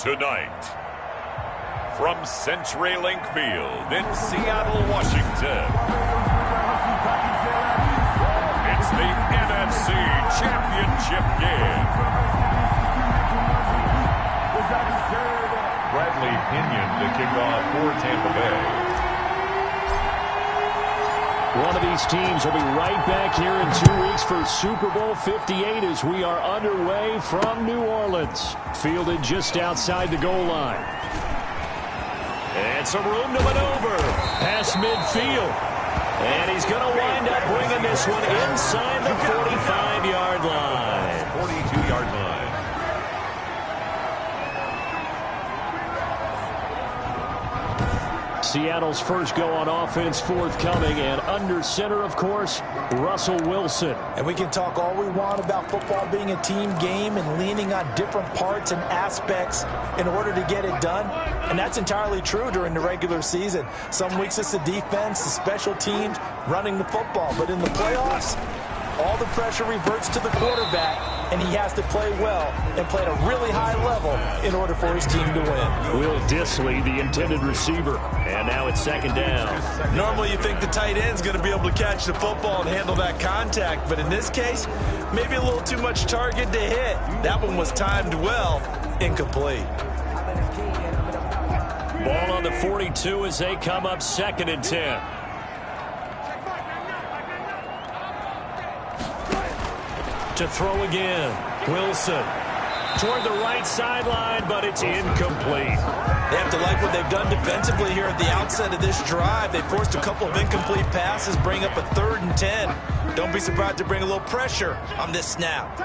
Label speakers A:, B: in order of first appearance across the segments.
A: Tonight, from CenturyLink Field in Seattle, Washington, it's the NFC Championship game. Bradley Pinion to kick off for Tampa Bay.
B: One of these teams will be right back here in 2 weeks for Super Bowl 58 as we are underway from New Orleans. Fielded just outside the goal line. And some room to maneuver. Past midfield. And he's going to wind up bringing this one inside the 45-yard line.
A: 42-yard line.
B: Seattle's first go on offense forthcoming, and under center, of course, Russell Wilson.
C: And we can talk all we want about football being a team game and leaning on different parts and aspects in order to get it done. And that's entirely true during the regular season. Some weeks it's the defense, the special teams, running the football. But in the playoffs, all the pressure reverts to the quarterback, and he has to play well and play at a really high level in order for his team to win.
B: Will Dissly, the intended receiver, and now it's second down.
C: Normally you think the tight end's going to be able to catch the football and handle that contact, but in this case, maybe a little too much target to hit. That one was timed well, incomplete.
B: Ball on the 42 as they come up second and 10. To throw again. Wilson toward the right sideline, but it's incomplete.
C: They have to like what they've done defensively here at the outset of this drive. They forced a couple of incomplete passes, bring up a 3rd and 10. Don't be surprised to bring a little pressure on this snap.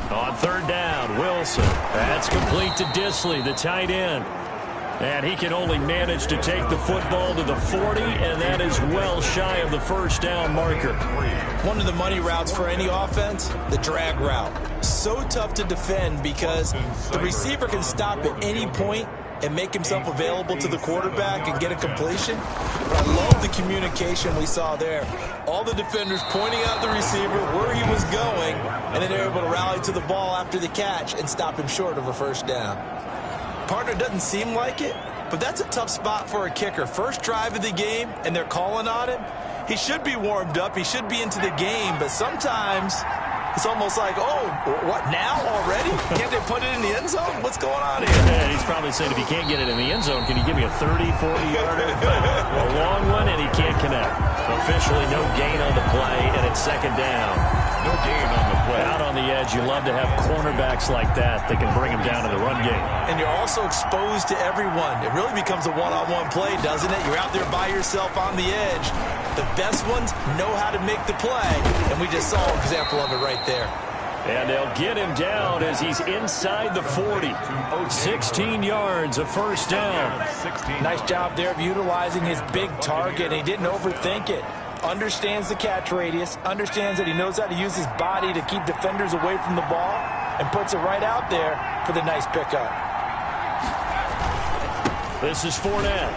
B: On 3rd down, Wilson. That's complete to Dissly, the tight end. And he can only manage to take the football to the 40, and that is well shy of the first down marker.
C: One of the money routes for any offense, the drag route. So tough to defend because the receiver can stop at any point and make himself available to the quarterback and get a completion. But I love the communication we saw there. All the defenders pointing out the receiver where he was going, and then they were able to rally to the ball after the catch and stop him short of a first down. Partner doesn't seem like it, but that's a tough spot for a kicker. First drive of the game, and they're calling on him. He should be warmed up. He should be into the game, but sometimes it's almost like, oh, what, now already? Can't they put it in the end zone? What's going on here?
B: Yeah, he's probably saying, if he can't get it in the end zone, can you give me a 30, 40-yarder? A long one, and he can't connect. Officially no gain on the play, and it's second down.
A: No gain on the play.
B: Out on the edge, you love to have cornerbacks like that that can bring him down in the run game.
C: And you're also exposed to everyone. It really becomes a one-on-one play, doesn't it? You're out there by yourself on the edge. The best ones know how to make the play, and we just saw an example of it right there.
B: And they'll get him down as he's inside the 40. 16 yards, a first down.
C: Nice job there of utilizing his big target. He didn't overthink it. Understands the catch radius, understands that he knows how to use his body to keep defenders away from the ball, and puts it right out there for the nice pickup.
B: This is Fournette.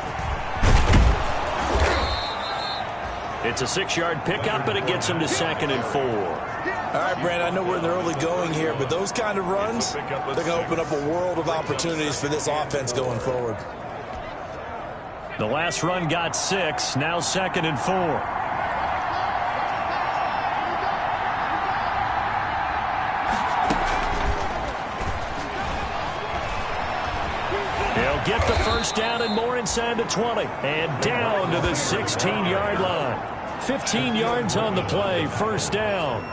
B: It's a 6-yard pickup, and it gets him to 2nd and 4.
C: All right, Brandon, I know we're in the early going here, but those kind of runs, they're going to open up a world of opportunities for this offense going forward.
B: The last run got 6, now 2nd and 4. Get the first down and more inside the 20. And down to the 16-yard line. 15 yards on the play, first down.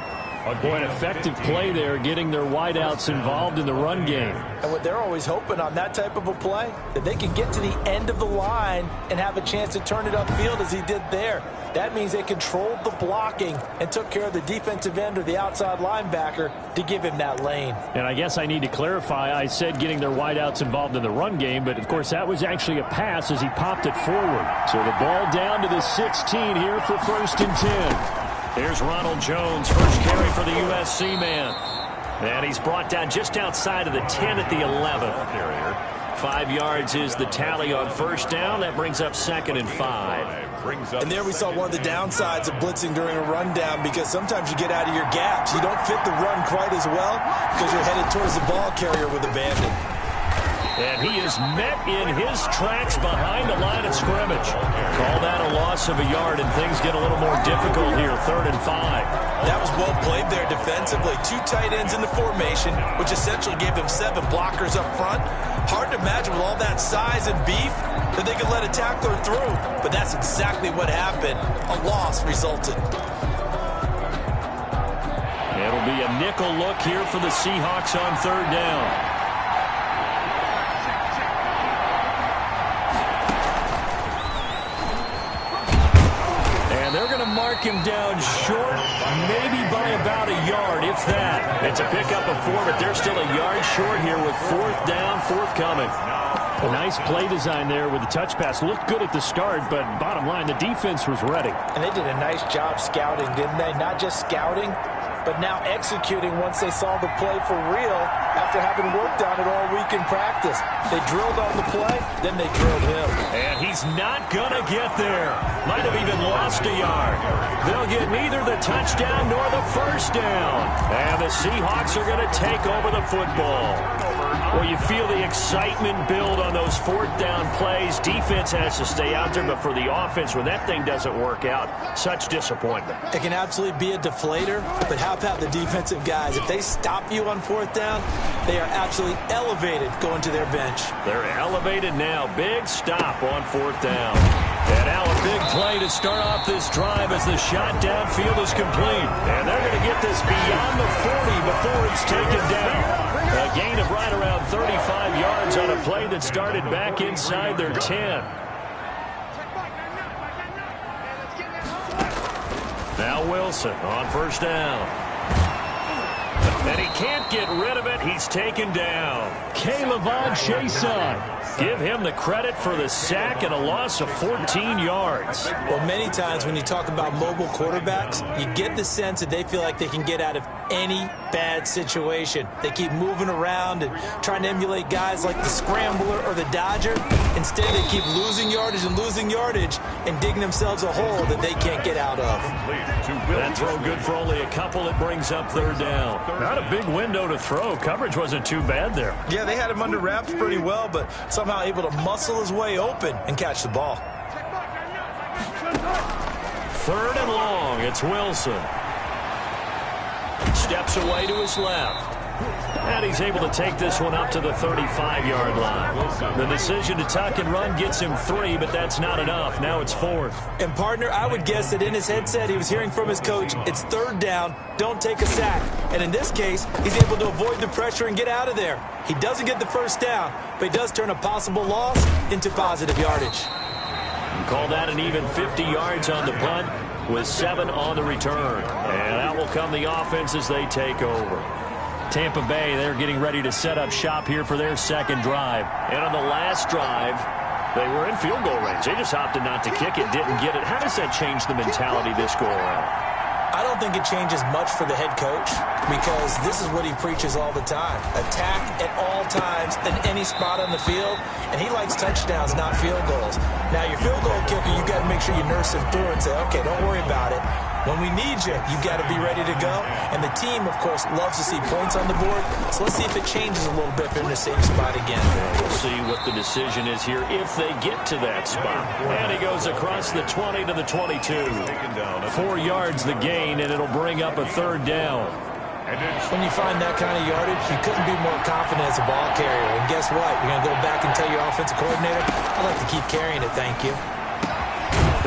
B: Boy, an effective play there, getting their wideouts involved in the run game.
C: And what they're always hoping on that type of a play, that they can get to the end of the line and have a chance to turn it upfield as he did there. That means they controlled the blocking and took care of the defensive end or the outside linebacker to give him that lane.
B: And I guess I need to clarify, I said getting their wideouts involved in the run game, but of course that was actually a pass as he popped it forward. So the ball down to the 16 here for 1st and 10. Here's Ronald Jones, first carry for the USC man. And he's brought down just outside of the 10 at the 11. 5 yards is the tally on first down. That brings up 2nd and 5.
C: And there we saw one of the downsides of blitzing during a rundown, because sometimes you get out of your gaps. You don't fit the run quite as well because you're headed towards the ball carrier with abandon.
B: And he is met in his tracks behind the line of scrimmage. Call that a loss of a yard, and things get a little more difficult here, 3rd and 5.
C: That was well played there defensively. 2 tight ends in the formation, which essentially gave them 7 blockers up front. Hard to imagine with all that size and beef that they could let a tackler through. But that's exactly what happened. A loss resulted.
B: It'll be a nickel look here for the Seahawks on 3rd down. They're going to mark him down short, maybe by about a yard, if that. It's a pickup of 4, but they're still a yard short here with 4th down, forthcoming. A nice play design there with the touch pass. Looked good at the start, but bottom line, the defense was ready.
C: And they did a nice job scouting, didn't they? Not just scouting, but now executing once they saw the play for real after having worked on it all week in practice. They drilled on the play, then they drilled him.
B: And he's not going to get there. Might have even lost a yard. They'll get neither the touchdown nor the first down. And the Seahawks are going to take over the football. Well, you feel the excitement build on those 4th down plays. Defense has to stay out there, but for the offense, when that thing doesn't work out, such disappointment.
C: It can absolutely be a deflator, but how about the defensive guys? If they stop you on 4th down, they are absolutely elevated going to their bench.
B: They're elevated now. Big stop on 4th down. And now a big play to start off this drive as the shot downfield is complete. And they're going to get this beyond the 40 before it's taken down. A gain of right around 35 yards on a play that started back inside their 10. Now Wilson on 1st down. And he can't get rid of it. He's taken down. K'Lavon Chaisson. Give him the credit for the sack and a loss of 14 yards.
C: Well, many times when you talk about mobile quarterbacks, you get the sense that they feel like they can get out of any bad situation. They keep moving around and trying to emulate guys like the Scrambler or the Dodger. Instead, they keep losing yardage and digging themselves a hole that they can't get out of.
B: That throw good for only a couple. It brings up 3rd down. Not a big window to throw. Coverage wasn't too bad there.
C: Yeah, they had him under wraps pretty well, but somehow able to muscle his way open and catch the ball.
B: 3rd and long. It's Wilson. Steps away to his left. And he's able to take this one up to the 35-yard line. The decision to tuck and run gets him 3, but that's not enough. Now it's 4th.
C: And, partner, I would guess that in his headset he was hearing from his coach, it's 3rd down, don't take a sack. And in this case, he's able to avoid the pressure and get out of there. He doesn't get the 1st down, but he does turn a possible loss into positive yardage.
B: And call that an even 50 yards on the punt with 7 on the return. And out will come the offense as they take over. Tampa Bay, they're getting ready to set up shop here for their 2nd drive. And on the last drive, they were in field goal range. They just opted not to kick it, didn't get it. How does that change the mentality this go around?
C: I don't think it changes much for the head coach because this is what he preaches all the time. Attack at all times in any spot on the field, and he likes touchdowns, not field goals. Now, your field goal kicker, you got to make sure you nurse him through and say, okay, don't worry about it. When we need you, you got to be ready to go. And the team, of course, loves to see points on the board. So let's see if it changes a little bit from the same spot again.
B: We'll see what the decision is here if they get to that spot. And he goes across the 20 to the 22. 4 yards the gain, and it'll bring up a 3rd down.
C: When you find that kind of yardage, you couldn't be more confident as a ball carrier. And guess what? You're going to go back and tell your offensive coordinator, I'd like to keep carrying it, thank you.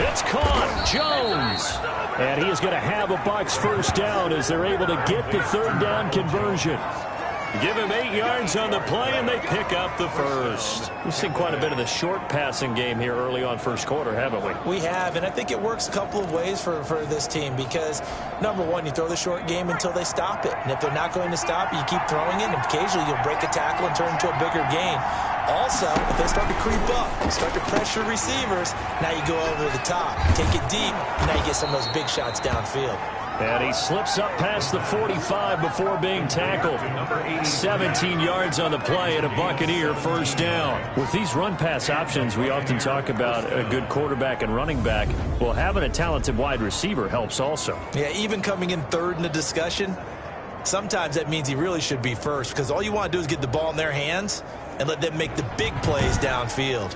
B: It's caught. Jones. And he is going to have a Bucs 1st down as they're able to get the 3rd down conversion. Give him 8 yards on the play, and they pick up the 1st. We've seen quite a bit of the short passing game here early on 1st quarter, haven't we?
C: We have, and I think it works a couple of ways for this team because, number one, you throw the short game until they stop it. And if they're not going to stop it, you keep throwing it, and occasionally you'll break a tackle and turn into a bigger gain. Also, if they start to creep up, start to pressure receivers, now you go over the top, take it deep, and now you get some of those big shots downfield.
B: And he slips up past the 45 before being tackled. 17 yards on the play and a Buccaneer first down. With these run-pass options, we often talk about a good quarterback and running back. Well, having a talented wide receiver helps also.
C: Yeah, even coming in third in the discussion, sometimes that means he really should be first, because all you want to do is get the ball in their hands and let them make the big plays downfield.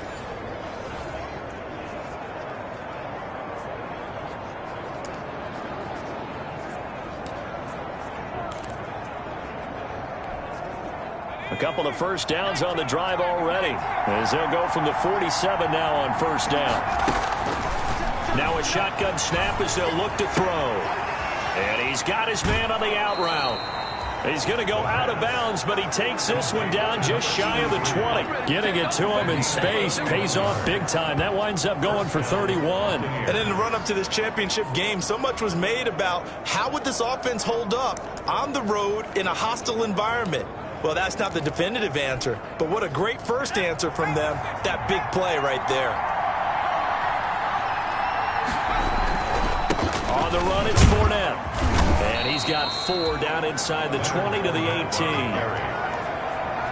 B: A couple of first downs on the drive already, as they'll go from the 47 now on first down. Now a shotgun snap as they'll look to throw. And he's got his man on the out route. He's going to go out of bounds, but he takes this one down just shy of the 20. Getting it to him in space pays off big time. That winds up going for 31.
C: And in the run-up to this championship game, so much was made about how would this offense hold up on the road in a hostile environment. Well, that's not the definitive answer, but what a great first answer from them. That big play right there.
B: On the run, it's Fournette. And he's got 4 down inside the 20 to the 18.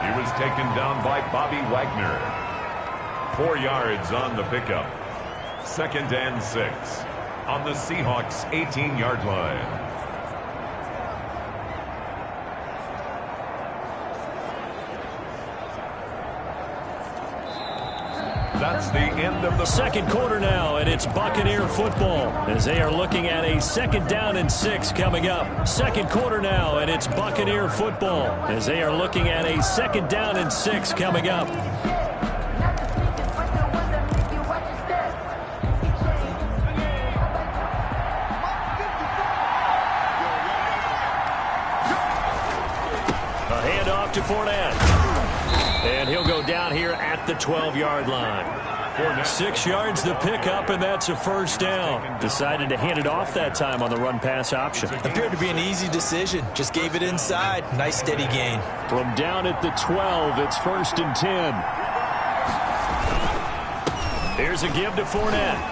A: He was taken down by Bobby Wagner. 4 yards on the pickup. 2nd and 6 on the Seahawks 18-yard line. That's the end of the
B: second quarter now, and it's Buccaneer football as they are looking at a 2nd down and 6 coming up. Second quarter now, and it's Buccaneer football as they are looking at a 2nd down and 6 coming up. A handoff to Fournette. And he'll go down here at the 12-yard line. 6 yards the pickup, and that's a first down. Decided to hand it off that time on the run-pass option.
C: Appeared to be an easy decision. Just gave it inside. Nice steady gain.
B: From down at the 12, it's 1st and 10. Here's a give to Fournette.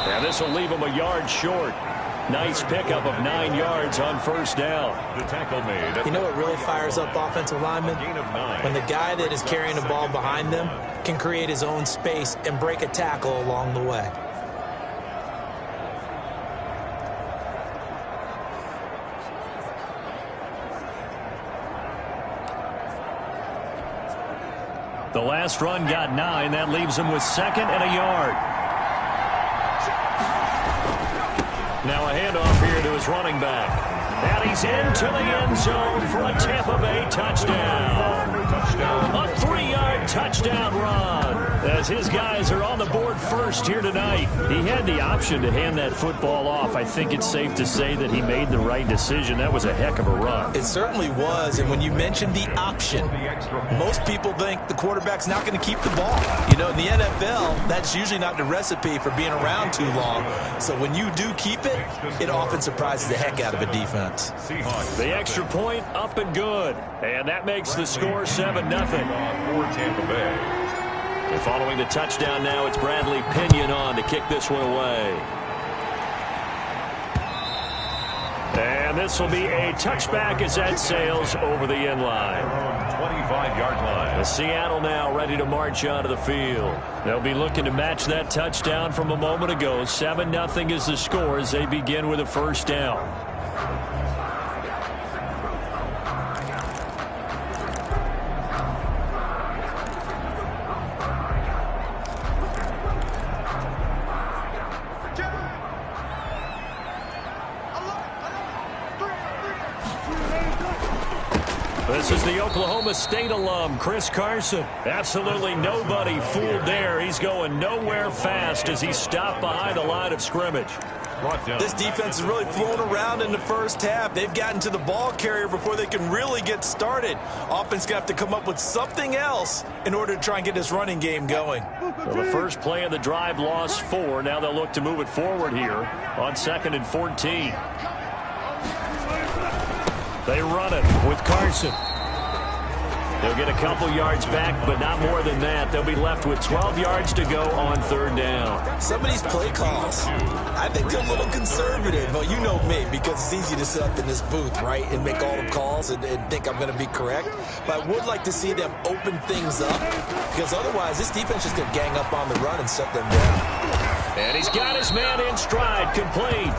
B: And this will leave him a yard short. Nice pickup of 9 yards on first down.
A: The tackle made.
C: You know what really fires up offensive linemen? When the guy that is carrying the ball behind them can create his own space and break a tackle along the way.
B: The last run got 9. That leaves him with 2nd and a yard. Now a handoff here to his running back. And he's into the end zone for a Tampa Bay touchdown. A 3-yard touchdown run as his guys are on the board first here tonight. He had the option to hand that football off. I think it's safe to say that he made the right decision. That was a heck of a run.
C: It certainly was, and when you mentioned the option, most people think the quarterback's not going to keep the ball. You know, in the NFL, that's usually not the recipe for being around too long. So when you do keep it, it often surprises the heck out of a defense.
B: The extra point up and good, and that makes the score 7-0.
A: For Tampa Bay.
B: And following the touchdown now, it's Bradley Pinion on to kick this one away. And this will be a touchback as that sails over the end line.
A: 25-yard line.
B: The Seattle now ready to march onto the field. They'll be looking to match that touchdown from a moment ago. 7-0 is the score as they begin with a first down. This is the Oklahoma State alum, Chris Carson. Absolutely nobody fooled there. He's going nowhere fast as he's stopped behind the line of scrimmage.
C: This defense is really flown around in the first half. They've gotten to the ball carrier before they can really get started. Offense going to have to come up with something else in order to try and get this running game going.
B: Well, the first play of the drive lost 4. Now they'll look to move it forward here on 2nd and 14. They run it with Carson. They'll get a couple yards back, but not more than that. They'll be left with 12 yards to go on third down.
C: Some of these play calls, I think they're a little conservative. Well, you know me, because it's easy to sit up in this booth, right, and make all the calls and think I'm going to be correct. But I would like to see them open things up, because otherwise this defense is going to gang up on the run and shut them down.
B: And he's got his man in stride, complete.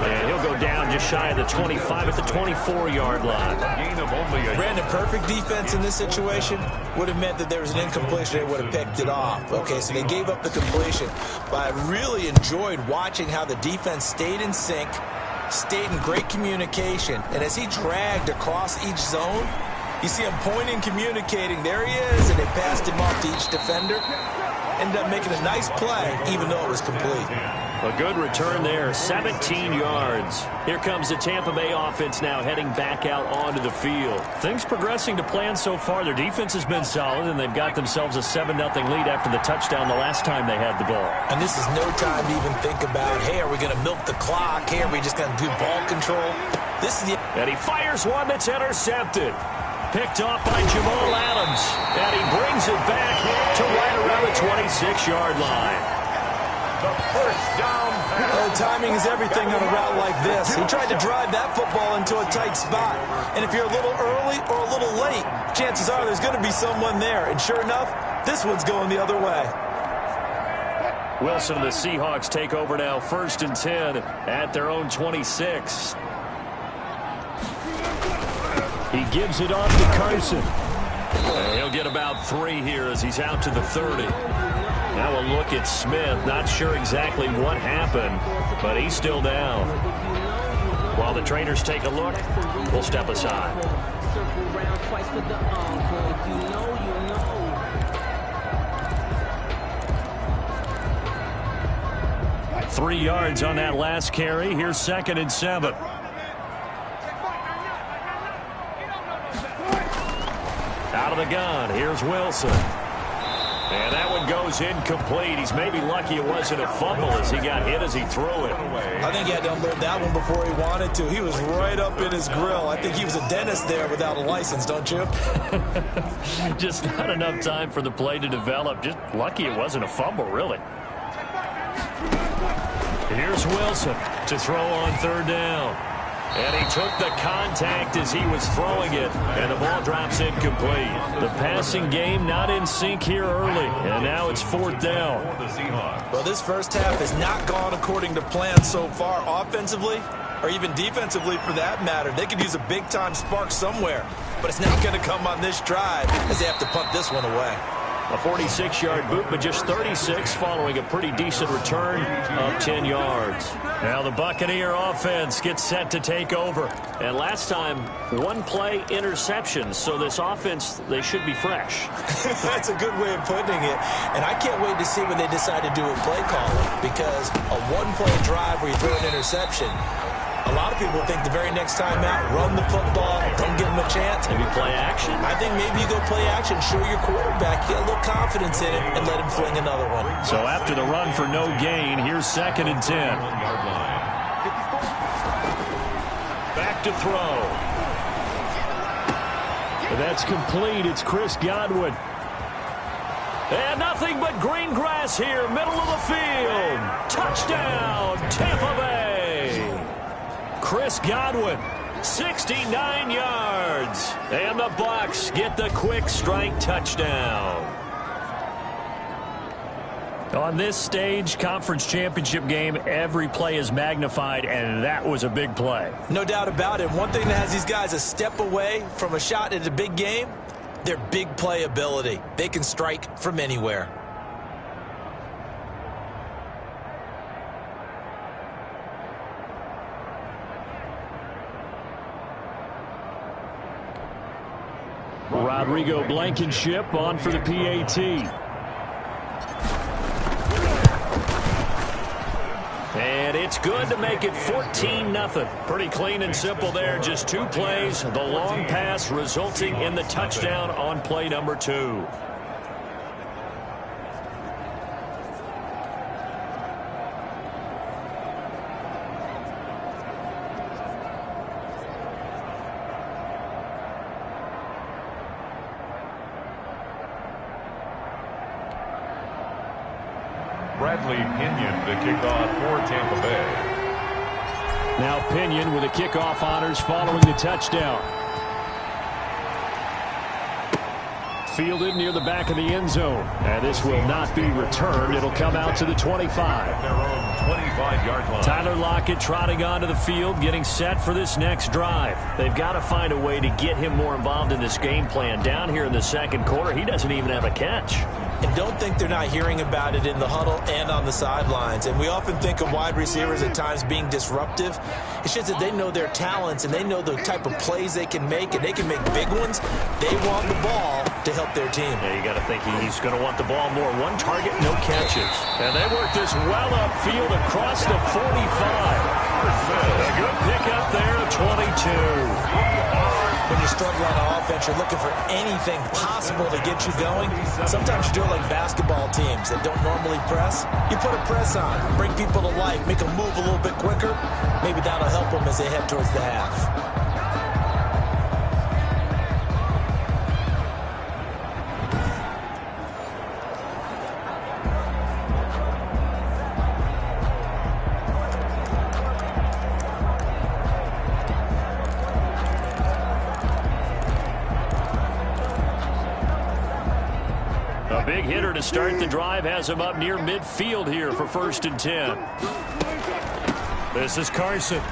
B: And he'll go down just shy of the 25 at the 24-yard line.
C: Brandon, perfect defense in this situation would have meant that there was an incompletion. They would have picked it off. Okay, so they gave up the completion. But I really enjoyed watching how the defense stayed in sync, stayed in great communication. And as he dragged across each zone, you see him pointing, communicating. There he is, and they passed him off to each defender. Ended up making a nice play, even though it was complete.
B: A good return there, 17 yards. Here comes the Tampa Bay offense now heading back out onto the field. Things progressing to plan so far. Their defense has been solid, and they've got themselves a 7-0 lead after the touchdown the last time they had the ball.
C: And this is no time to even think about, hey, are we going to milk the clock? Hey, are we just going to do ball control? This is the...
B: And he fires one that's intercepted. Picked off by Jamal Adams. And he brings it back to right around the 26-yard line.
A: The first down.
C: Oh, timing is everything on a route like this. He tried to drive that football into a tight spot. And if you're a little early or a little late, chances are there's going to be someone there. And sure enough, this one's going the other way.
B: Wilson and the Seahawks take over now, 1st and 10 at their own 26. He gives it off to Carson. And he'll get about 3 here as he's out to the 30. Now a look at Smith. Not sure exactly what happened, but he's still down. While the trainers take a look, we'll step aside. 3 yards on that last carry. Here's 2nd and 7. Out of the gun, here's Wilson. And that one goes incomplete. He's maybe lucky it wasn't a fumble as he got hit as he threw it.
C: I think he had to unload that one before he wanted to. He was right up in his grill. I think he was a dentist there without a license, don't you?
B: Just not enough time for the play to develop. Just lucky it wasn't a fumble, really. Here's Wilson to throw on 3rd down. And he took the contact as he was throwing it, and the ball drops incomplete. The passing game not in sync here early, and now it's 4th down.
C: Well, this first half has not gone according to plan so far offensively, or even defensively for that matter. They could use a big-time spark somewhere, but it's not going to come on this drive as they have to punt this one away.
B: A 46-yard boot, but just 36 following a pretty decent return of 10 yards. Now the Buccaneer offense gets set to take over. And last time, 1-play interception. So this offense, they should be fresh.
C: That's a good way of putting it. And I can't wait to see when they decide to do a play calling, because a 1-play drive where you throw an interception, a lot of people think the very next time out, run the football, don't give them a chance.
B: Maybe play action.
C: I think maybe you go play action, show your quarterback, get a little confidence in it, and let him fling another one.
B: So after the run for no gain, here's 2nd and 10. Back to throw. That's complete. It's Chris Godwin. And nothing but green grass here, middle of the field. Touchdown, Tampa Bay. Chris Godwin, 69 yards. And the Bucs get the quick strike touchdown. On this stage, conference championship game, every play is magnified, and that was a big play.
C: No doubt about it. One thing that has these guys a step away from a shot at a big game, their big play ability. They can strike from anywhere.
B: Rodrigo Blankenship on for the PAT. And it's good to make it 14-0. Pretty clean and simple there. Just 2 plays. The long pass resulting in the touchdown on play number 2.
A: Bradley Pinion to kick off for Tampa Bay.
B: Now Pinion with the kickoff honors following the touchdown. Fielded near the back of the end zone. And this will not be returned. It'll come out to the 25.
A: Their own 25-yard line.
B: Tyler Lockett trotting onto the field, getting set for this next drive. They've got to find a way to get him more involved in this game plan. Down here in the second quarter, he doesn't even have a catch.
C: And don't think they're not hearing about it in the huddle and on the sidelines. And we often think of wide receivers at times being disruptive. It's just that they know their talents and they know the type of plays they can make, and they can make big ones. They want the ball to help their team.
B: Yeah, you got to think he's going to want the ball more. One target, no catches. And they work this well upfield across the 45. A good pickup there at 22.
C: When you struggle on offense, you're looking for anything possible to get you going. Sometimes you do it like basketball teams that don't normally press. You put a press on, bring people to life, make them move a little bit quicker. Maybe that'll help them as they head towards the half.
B: Big hitter to start the drive has him up near midfield here for 1st and 10. This is Carson.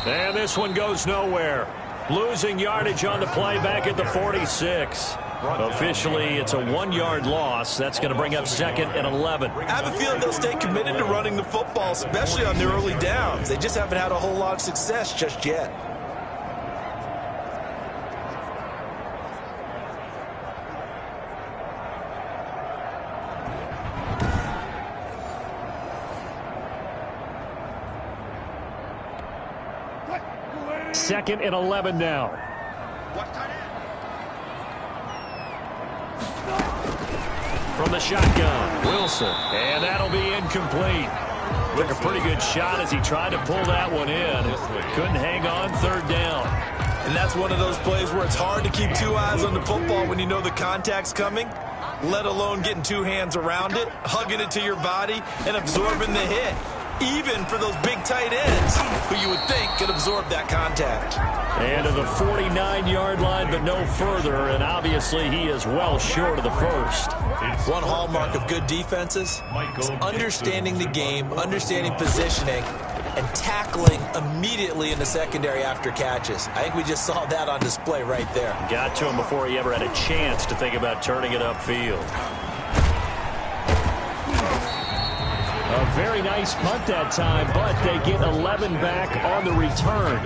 B: And this one goes nowhere. Losing yardage on the play back at the 46. Officially, it's a 1-yard loss. That's going to bring up 2nd and 11.
C: I have a feeling they'll stay committed to running the football, especially on their early downs. They just haven't had a whole lot of success just yet.
B: Second and 11 now. From the shotgun, Wilson. And that'll be incomplete. Took a pretty good shot as he tried to pull that one in. Couldn't hang on, 3rd down.
C: And that's one of those plays where it's hard to keep 2 eyes on the football when you know the contact's coming, let alone getting 2 hands around it, hugging it to your body, and absorbing the hit. Even for those big tight ends who you would think could absorb that contact.
B: And to the 49-yard line, but no further, and obviously he is well short of the first.
C: One hallmark of good defenses is understanding the game, understanding positioning, and tackling immediately in the secondary after catches. I think we just saw that on display right there.
B: Got to him before he ever had a chance to think about turning it upfield. A very nice punt that time, but they get 11 back on the return.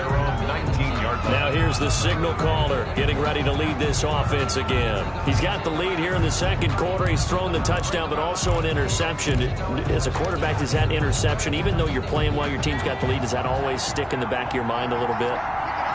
B: Now here's the signal caller getting ready to lead this offense again. He's got the lead here in the second quarter. He's thrown the touchdown, but also an interception. As a quarterback, does that interception, even though you're playing while your team's got the lead, does that always stick in the back of your mind a little bit?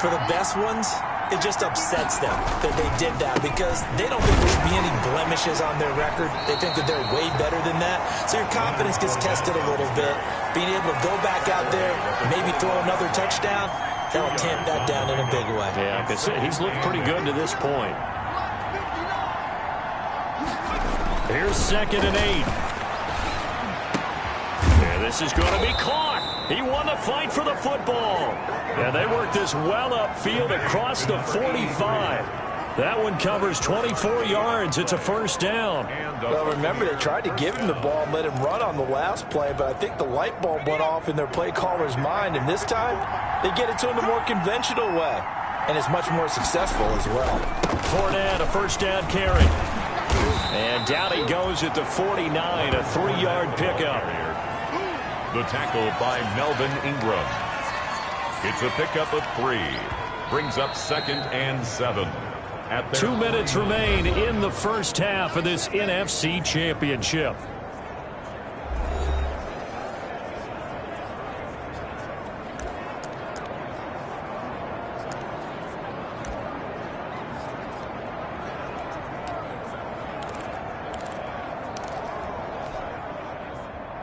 C: For the best ones, it just upsets them that they did that because they don't think there should be any blemishes on their record. They think that they're way better than that. So your confidence gets tested a little bit. Being able to go back out there, maybe throw another touchdown, that'll tamp that down in a big way.
B: Yeah, because he's looked pretty good to this point. Here's 2nd and 8. Yeah, this is going to be caught. He won the fight for the football. Yeah, they worked this well upfield across the 45. That one covers 24 yards. It's a 1st down.
C: Well, remember, they tried to give him the ball and let him run on the last play, but I think the light bulb went off in their play caller's mind, and this time they get it to him the more conventional way, and it's much more successful as well.
B: Fournette, a 1st down carry. And down he goes at the 49, a 3-yard pickup.
A: The tackle by Melvin Ingram. It's a pickup of 3. Brings up 2nd and 7.
B: 2 minutes remain in the first half of this NFC Championship.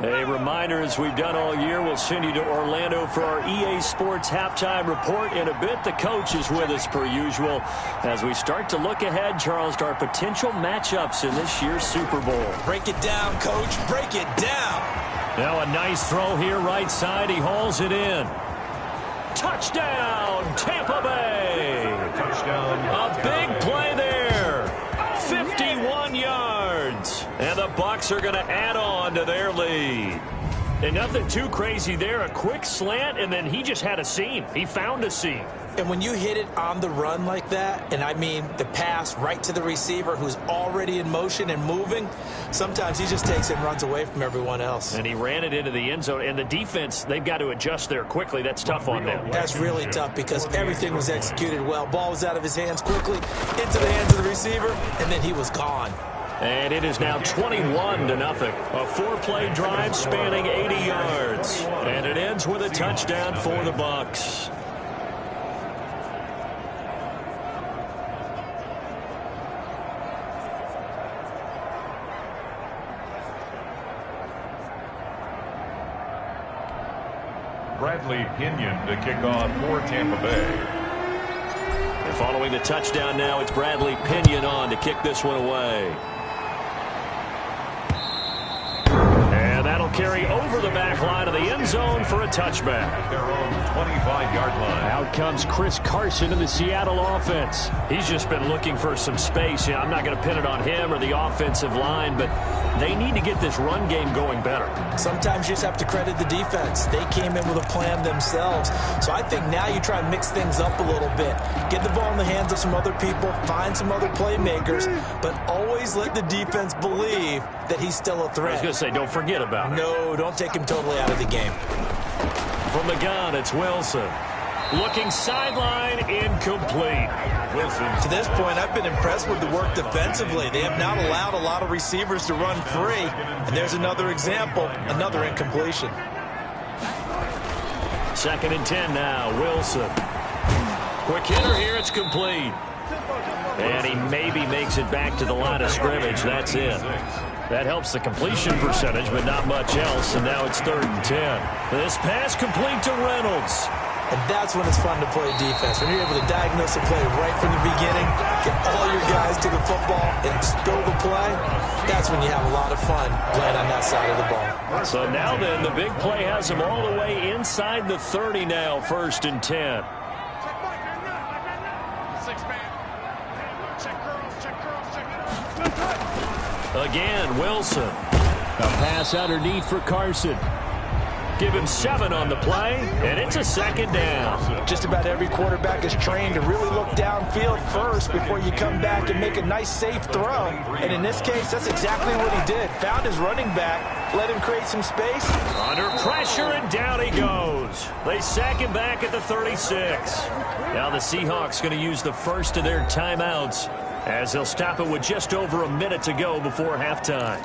B: A reminder, as we've done all year, we'll send you to Orlando for our EA Sports halftime report in a bit. The coach is with us per usual as we start to look ahead, Charles, to our potential matchups in this year's Super Bowl.
C: Break it down, Coach. Break it down.
B: Now a nice throw here right side. He hauls it in. Touchdown, Tampa Bay.
A: Touchdown.
B: A big play there. 51 yards. And the Bucs are going to add on to their lead. And nothing too crazy there. A quick slant, and then he just had a seam. He found a seam.
C: And when you hit it on the run like that, and I mean the pass right to the receiver who's already in motion and moving, sometimes he just takes it and runs away from everyone else.
B: And he ran it into the end zone. And the defense, they've got to adjust there quickly. That's tough on them.
C: That's really tough because everything was executed well. Ball was out of his hands quickly, into the hands of the receiver, and then he was gone.
B: And it is now 21-0. A 4-play drive spanning 80 yards. And it ends with a touchdown for the Bucs.
A: Bradley Pinion to kick off for Tampa Bay.
B: And following the touchdown now, it's Bradley Pinion on to kick this one away. And that'll carry over the back line of the end zone for a touchback.
A: At their own 25-yard line.
B: Out comes Chris Carson in the Seattle offense. He's just been looking for some space. I'm not going to pin it on him or the offensive line, but they need to get this run game going better.
C: Sometimes you just have to credit the defense. They came in with a plan themselves. So I think now you try and mix things up a little bit. Get the ball in the hands of some other people, find some other playmakers, but always let the defense believe that he's still a threat.
B: I was going to say, don't forget about it.
C: No, don't take him totally out of the game.
B: From the gun, it's Wilson. Looking sideline, incomplete.
A: Wilson.
C: To this point, I've been impressed with the work defensively. They have not allowed a lot of receivers to run free. And there's another example, another incompletion.
B: 2nd and 10 now, Wilson. Quick hitter here, it's complete. And he maybe makes it back to the line of scrimmage. That's it. That helps the completion percentage, but not much else. And now it's 3rd and 10. This pass complete to Reynolds.
C: And that's when it's fun to play defense. When you're able to diagnose a play right from the beginning, get all your guys to the football, and spill the play, that's when you have a lot of fun playing on that side of the ball.
B: So now then, the big play has him all the way inside the 30 now, 1st and 10. Again, Wilson. A pass underneath for Carson. Give him 7 on the play, and it's a 2nd down.
C: Just about every quarterback is trained to really look downfield first before you come back and make a nice, safe throw. And in this case, that's exactly what he did. Found his running back, let him create some space.
B: Under pressure, and down he goes. They sack him back at the 36. Now the Seahawks going to use the first of their timeouts as they'll stop it with just over a minute to go before halftime.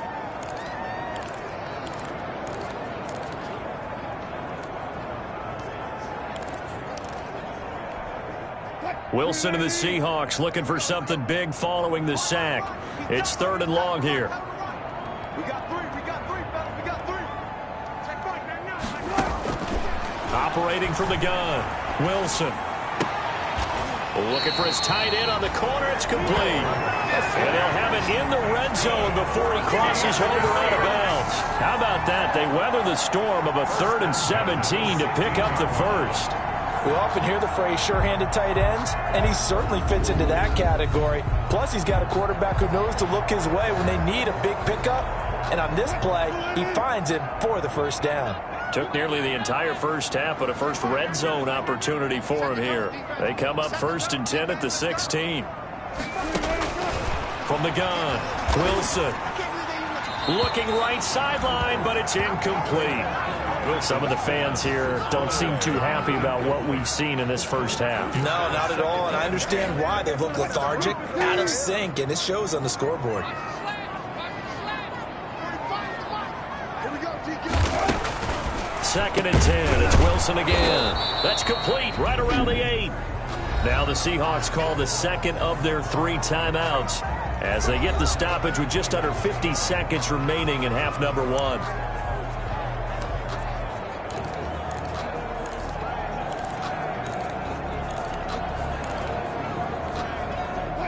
B: Wilson and the Seahawks looking for something big following the sack. It's 3rd and long here.
D: We got three, fellas. We got 3. Check point now.
B: Operating from the gun. Wilson. Looking for his tight end on the corner. It's complete. And they'll have it in the red zone before he crosses over out of bounds. How about that? They weather the storm of a 3rd and 17 to pick up the first.
C: We often hear the phrase sure-handed tight ends, and he certainly fits into that category. Plus, he's got a quarterback who knows to look his way when they need a big pickup. And on this play, he finds it for the 1st down.
B: Took nearly the entire first half, but a first red zone opportunity for him here. They come up 1st and 10 at the 16. From the gun, Wilson. Looking right sideline, but it's incomplete. Some of the fans here don't seem too happy about what we've seen in this first half.
C: No, not at all, and I understand why. They've looked lethargic, out of sync, and it shows on the scoreboard.
B: Second and 10. It's Wilson again. That's complete right around the 8. Now the Seahawks call the 2nd of their 3 timeouts as they get the stoppage with just under 50 seconds remaining in half number 1.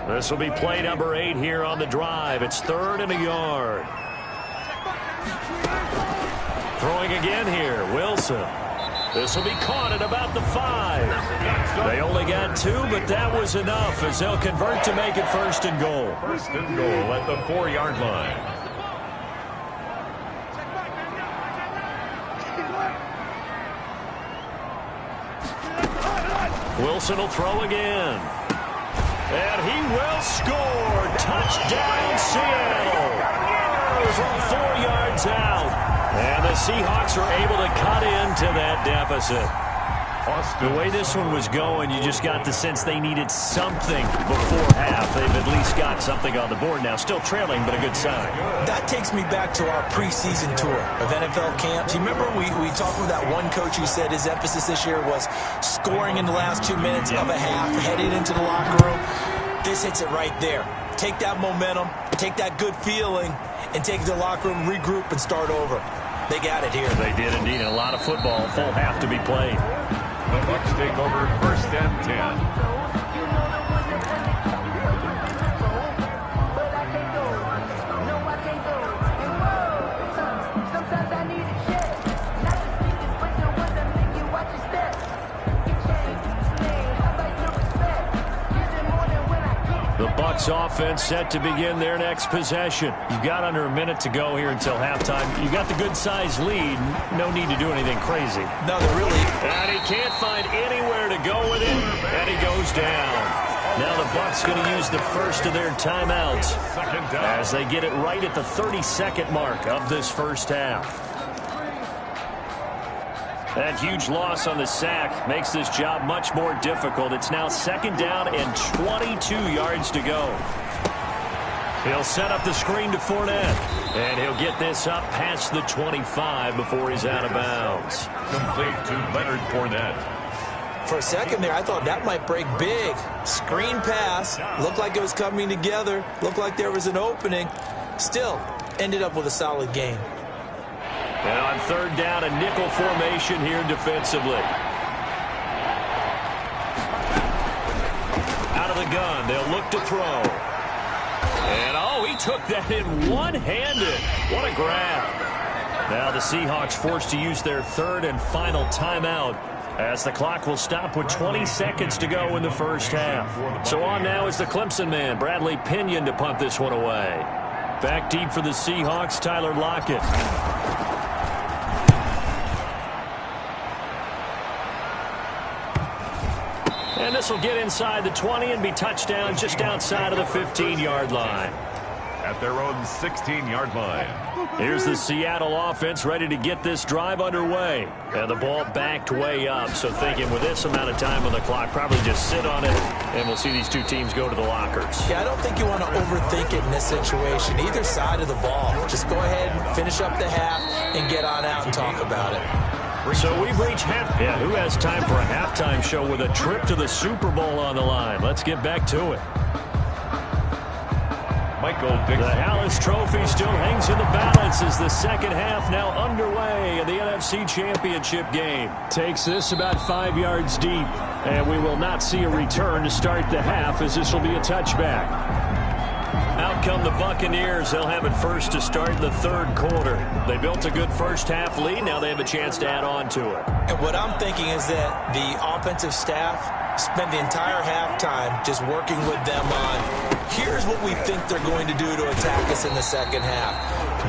B: This will be play number 8 here on the drive. It's 3rd and a yard. Throwing again here, Wilson. This will be caught at about the 5. They only got 2, but that was enough as they'll convert to make it 1st and goal.
A: 1st and goal at the 4-yard line.
B: Wilson will throw again. And he will score. Touchdown, Seattle. From 4 yards out. And the Seahawks are able to cut into that deficit. The way this one was going, you just got the sense they needed something before half. They've at least got something on the board now. Still trailing, but a good sign.
C: That takes me back to our preseason tour of NFL camps. You remember we talked with that one coach who said his emphasis this year was scoring in the last 2 minutes of a half, heading into the locker room. This hits it right there. Take that momentum, take that good feeling, and take it to the locker room, regroup, and start over. They got it here.
B: They did indeed. A lot of football, full half to be played.
A: The Bucs take over 1st and 10.
B: The Bucs offense set to begin their next possession. You've got under a minute to go here until halftime. You got the good-sized lead. No need to do anything crazy.
C: No, they're really...
B: And he can't find anywhere to go with it, and he goes down. Now the Bucs going to use the first of their timeouts as they get it right at the 32nd mark of this first half. That huge loss on the sack makes this job much more difficult. It's now 2nd down and 22 yards to go. He'll set up the screen to Fournette, and he'll get this up past the 25 before he's out of bounds.
A: Complete to Leonard Fournette.
C: For a second there, I thought that might break big. Screen pass. Looked like it was coming together. Looked like there was an opening. Still, ended up with a solid game.
B: And on 3rd down, a nickel formation here defensively. Out of the gun, they'll look to throw. And, oh, he took that in one-handed. What a grab. Now the Seahawks forced to use their 3rd and final timeout as the clock will stop with 20 seconds to go in the first half. So on now is the Clemson man, Bradley Pinion, to punt this one away. Back deep for the Seahawks, Tyler Lockett. And this will get inside the 20 and be touchdown just outside of the 15-yard line.
A: At their own 16-yard line.
B: Here's the Seattle offense ready to get this drive underway. And the ball backed way up, so thinking with this amount of time on the clock, probably just sit on it, and we'll see these two teams go to the lockers.
C: Yeah, I don't think you want to overthink it in this situation. Either side of the ball. Just go ahead and finish up the half and get on out and talk about it.
B: So we've reached half. Yeah, who has time for a halftime show with a trip to the Super Bowl on the line? Let's get back to it.
A: Michael Dixon.
B: The Hallis Trophy still hangs in the balance as the second half now underway in the NFC Championship game. Takes this about 5 yards deep, and we will not see a return to start the half as this will be a touchback. Out come the Buccaneers. They'll have it first to start in the 3rd quarter. They built a good first half lead. Now they have a chance to add on to it.
C: And what I'm thinking is that the offensive staff spend the entire halftime just working with them on here's what we think they're going to do to attack us in the second half.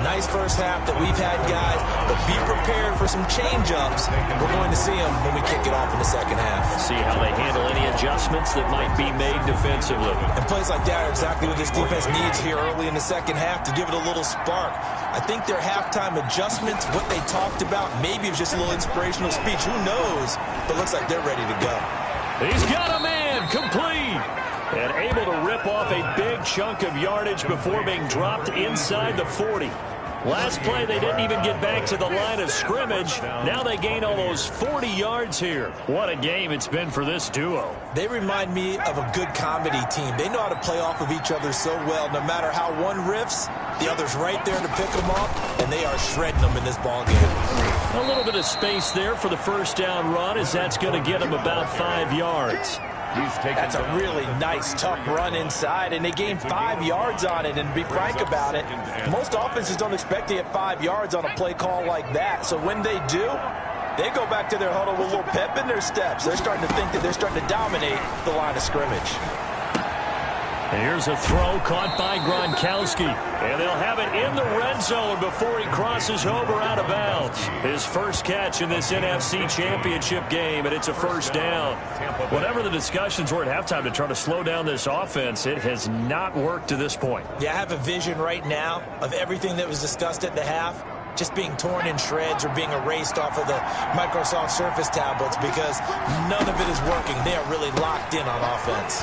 C: Nice first half that we've had, guys, but be prepared for some change-ups. We're going to see them when we kick it off in the second half.
B: See how they handle any adjustments that might be made defensively.
C: And plays like that are exactly what this defense needs here early in the second half to give it a little spark. I think their halftime adjustments, what they talked about, maybe it was just a little inspirational speech. Who knows? But looks like they're ready to go.
B: He's got a man, complete. And able to rip off a big chunk of yardage before being dropped inside the 40. Last play, they didn't even get back to the line of scrimmage. Now they gain almost 40 yards here. What a game it's been for this duo.
C: They remind me of a good comedy team. They know how to play off of each other so well. No matter how one riffs, the other's right there to pick them up, and they are shredding them in this ball game.
B: A little bit of space there for the first down run as that's going to get them about 5 yards.
C: That's a really nice, tough run inside, and they gained 5 yards on it. And to be frank about it, most offenses don't expect to get 5 yards on a play call like that. So when they do, they go back to their huddle with a little pep in their steps. They're starting to think that they're starting to dominate the line of scrimmage.
B: Here's a throw caught by Gronkowski. And they'll have it in the red zone before he crosses over out of bounds. His first catch in this NFC Championship game, and it's a first down. Whatever the discussions were at halftime to try to slow down this offense, it has not worked to this point.
C: Yeah, I have a vision right now of everything that was discussed at the half just being torn in shreds or being erased off of the Microsoft Surface tablets because none of it is working. They are really locked in on offense.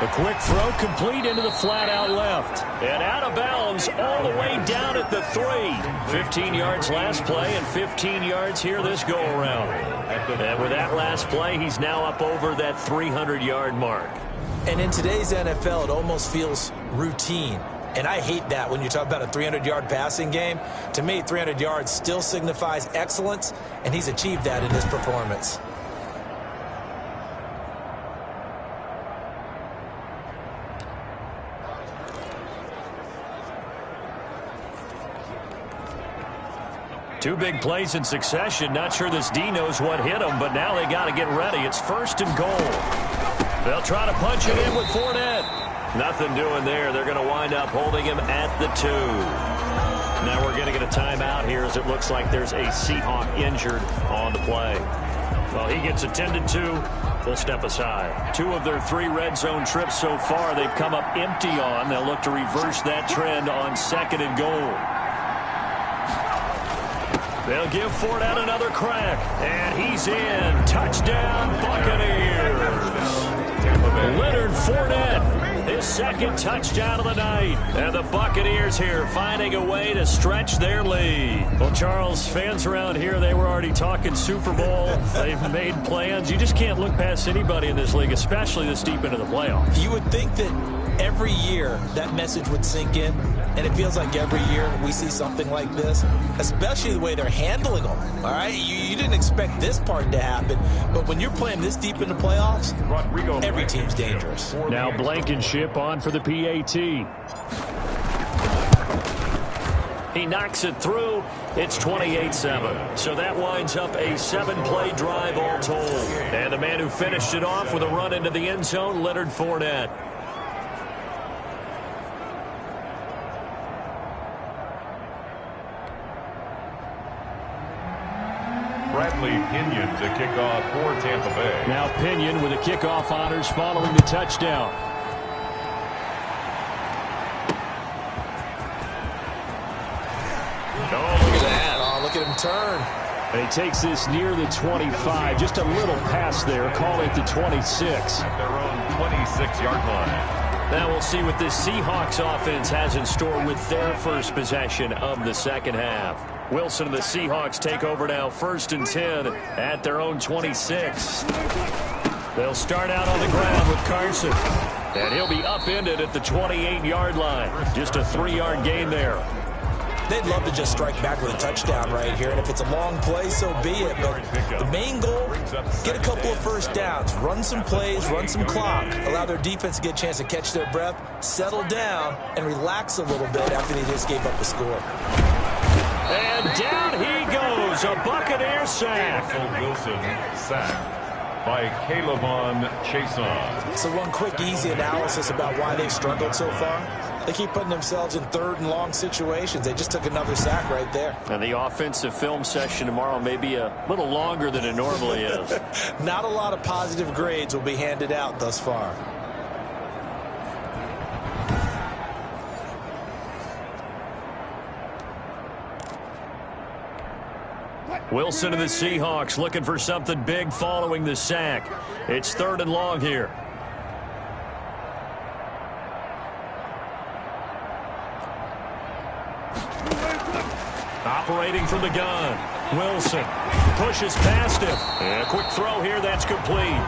B: A quick throw complete into the flat out left. And out of bounds all the way down at the 3. 15 yards last play and 15 yards here this go-around. And with that last play, he's now up over that 300-yard mark.
C: And in today's NFL, it almost feels routine. And I hate that when you talk about a 300-yard passing game. To me, 300 yards still signifies excellence, and he's achieved that in his performance.
B: Two big plays in succession. Not sure this D knows what hit him, but now they got to get ready. It's 1st and goal. They'll try to punch it in with Fournette. Nothing doing there. They're going to wind up holding him at the 2. Now we're going to get a timeout here as it looks like there's a Seahawk injured on the play. Well, he gets attended to. They'll step aside. 2 of their 3 red zone trips so far they've come up empty on. They'll look to reverse that trend on 2nd and goal. They'll give Fournette another crack, and he's in. Touchdown, Buccaneers. Leonard Fournette, his 2nd touchdown of the night. And the Buccaneers here finding a way to stretch their lead. Well, Charles, fans around here, they were already talking Super Bowl. They've made plans. You just can't look past anybody in this league, especially this deep into the playoffs.
C: You would think that every year that message would sink in. And it feels like every year we see something like this, especially the way they're handling them. All right, you didn't expect this part to happen, but when you're playing this deep in the playoffs, every team's dangerous.
B: Now Blankenship on for the PAT. He knocks it through. It's 28-7. So that winds up a 7-play drive all told. And the man who finished it off with a run into the end zone, Leonard Fournette.
A: Bradley Pinion to kick off for Tampa Bay.
B: Now Pinion with the kickoff honors following the touchdown.
C: Oh, look at that. Oh, look at him turn.
B: And he takes this near the 25. Just a little pass there. Call it the 26.
A: At their own 26-yard line.
B: Now we'll see what this Seahawks offense has in store with their first possession of the second half. Wilson and the Seahawks take over now 1st and 10 at their own 26. They'll start out on the ground with Carson. And he'll be upended at the 28-yard line. Just a 3-yard gain there.
C: They'd love to just strike back with a touchdown right here. And if it's a long play, so be it. But the main goal, get a couple of first downs. Run some plays, run some clock. Allow their defense to get a chance to catch their breath, settle down, and relax a little bit after they just gave up the score.
B: And down he goes. A Buccaneer sack.
A: Wilson sacked by Calebon Chason.
C: So one quick, easy analysis about why they've struggled so far. They keep putting themselves in 3rd and long situations. They just took another sack right there.
B: And the offensive film session tomorrow may be a little longer than it normally is.
C: Not a lot of positive grades will be handed out thus far.
B: Wilson and the Seahawks looking for something big following the sack. It's 3rd and long here. Operating from the gun. Wilson pushes past him. And a quick throw here, that's complete.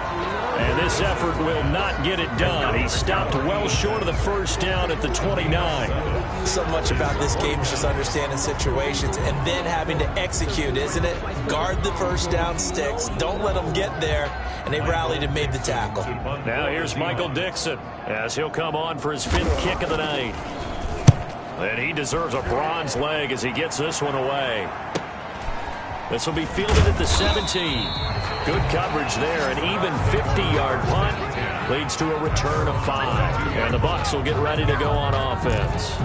B: And this effort will not get it done. He stopped well short of the first down at the 29.
C: So much about this game is just understanding situations and then having to execute, isn't it? Guard the first down sticks. Don't let them get there. And they rallied and made the tackle.
B: Now here's Michael Dixon as he'll come on for his 5th kick of the night. And he deserves a bronze leg as he gets this one away. This will be fielded at the 17. Good coverage there. An even 50-yard punt leads to a return of 5. And the Bucs will get ready to go on offense.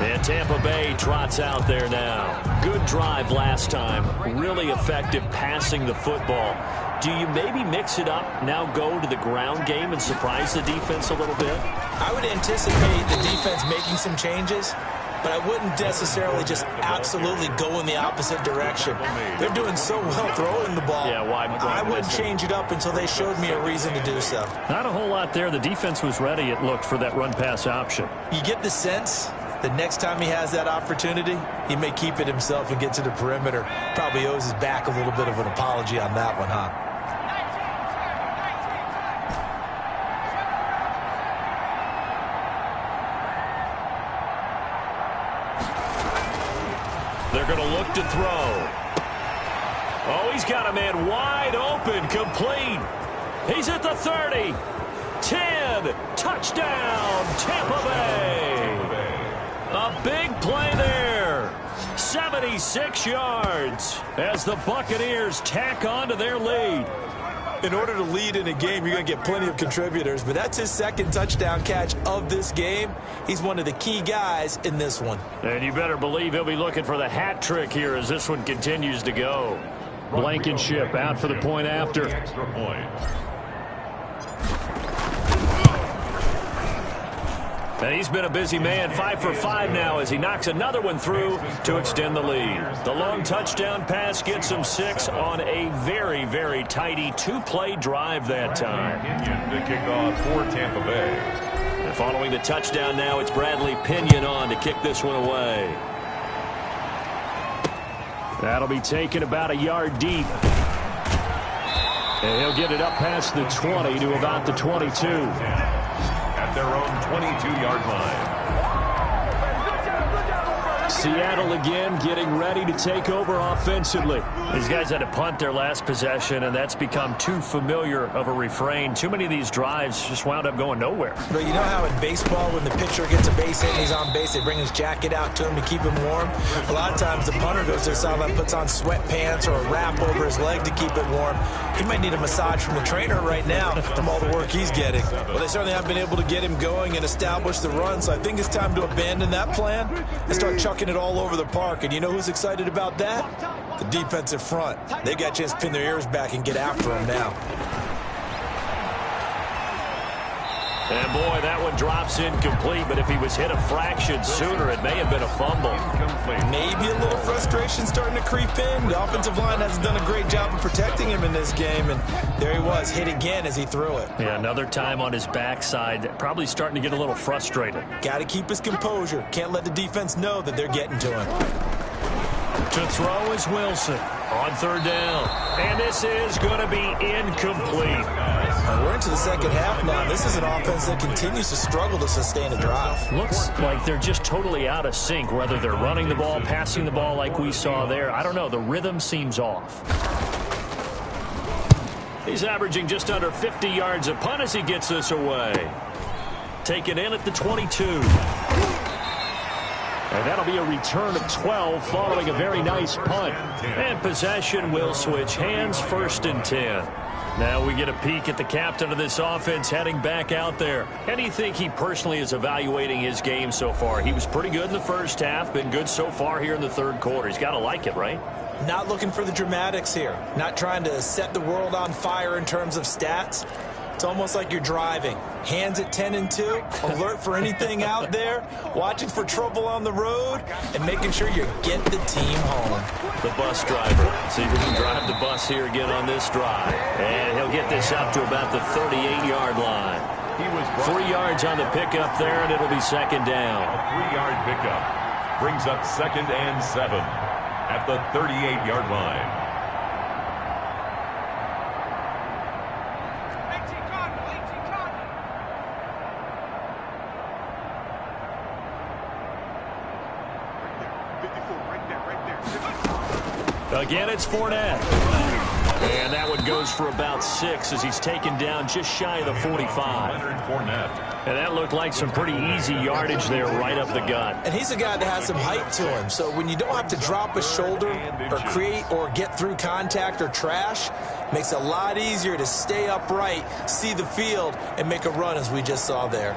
B: And Tampa Bay trots out there now. Good drive last time. Really effective passing the football. Do you maybe mix it up, now go to the ground game and surprise the defense a little bit?
C: I would anticipate the defense making some changes, but I wouldn't necessarily just absolutely go in the opposite direction. They're doing so well throwing the ball.
B: Yeah, why
C: I wouldn't change it up until they showed me a reason to do so.
B: Not a whole lot there. The defense was ready, it looked, for that run-pass option.
C: You get the sense the next time he has that opportunity, he may keep it himself and get to the perimeter. Probably owes his back a little bit of an apology on that one, huh?
B: They're going to look to throw. Oh, he's got a man wide open, complete. He's at the 30. 10. Touchdown, Tampa Bay. A big play there. 76 yards as the Buccaneers tack on to their lead.
C: In order to lead in a game, you're going to get plenty of contributors, but that's his 2nd touchdown catch of this game. He's one of the key guys in this one.
B: And you better believe he'll be looking for the hat trick here as this one continues to go. Blankenship out for the point after.
A: Extra point.
B: And he's been a busy man, 5 for 5 now as he knocks another one through to extend the lead. The long touchdown pass gets him 6 on a very, very tidy 2-play drive that time.
A: The kickoff for Tampa Bay.
B: And following the touchdown now, it's Bradley Pinion on to kick this one away. That'll be taken about a yard deep. And he'll get it up past the 20 to about the 22.
A: At their own 22-yard line.
B: Seattle again getting ready to take over offensively. These guys had to punt their last possession, and that's become too familiar of a refrain. Too many of these drives just wound up going nowhere.
C: But you know how in baseball, when the pitcher gets a base hit and he's on base, they bring his jacket out to him to keep him warm? A lot of times the punter goes to the sideline, puts on sweatpants or a wrap over his leg to keep it warm. He might need a massage from the trainer right now from all the work he's getting. Well, they certainly haven't been able to get him going and establish the run, so I think it's time to abandon that plan and start chucking it all over the park. And you know who's excited about that? The defensive front. They got a chance to pin their ears back and get after him now.
B: And boy, that one drops incomplete, but if he was hit a fraction sooner, it may have been a fumble.
C: Maybe a little frustration starting to creep in. The offensive line hasn't done a great job of protecting him in this game, and there he was, hit again as he threw it.
B: Yeah, another time on his backside, probably starting to get a little frustrated.
C: Got to keep his composure. Can't let the defense know that they're getting to him.
B: To throw is Wilson on 3rd down. And this is going to be incomplete.
C: We're into the second half now. This is an offense that continues to struggle to sustain a drive.
B: Looks like they're just totally out of sync, whether they're running the ball, passing the ball like we saw there. I don't know. The rhythm seems off. He's averaging just under 50 yards a punt as he gets this away. Taken in at the 22. And that'll be a return of 12 following a very nice punt. And possession will switch hands, 1st and 10. Now we get a peek at the captain of this offense heading back out there. How do you think he personally is evaluating his game so far? He was pretty good in the first half, been good so far here in the 3rd quarter. He's got to like it, right?
C: Not looking for the dramatics here. Not trying to set the world on fire in terms of stats. It's almost like you're driving. Hands at 10 and 2, alert for anything out there, watching for trouble on the road, and making sure you get the team home.
B: The bus driver. See if he can drive the bus here again on this drive. And he'll get this up to about the 38-yard line.
A: He was
B: 3 yards on the pickup there, and it'll be 2nd down.
A: A 3-yard pickup brings up 2nd and 7. at the 38-yard line.
B: Again, it's Fournette. And that one goes for about 6 as he's taken down just shy of the 45. And that looked like some pretty easy yardage there right up the gut.
C: And he's a guy that has some height to him. So when you don't have to drop a shoulder or create or get through contact or trash, makes it a lot easier to stay upright, see the field, and make a run as we just saw there.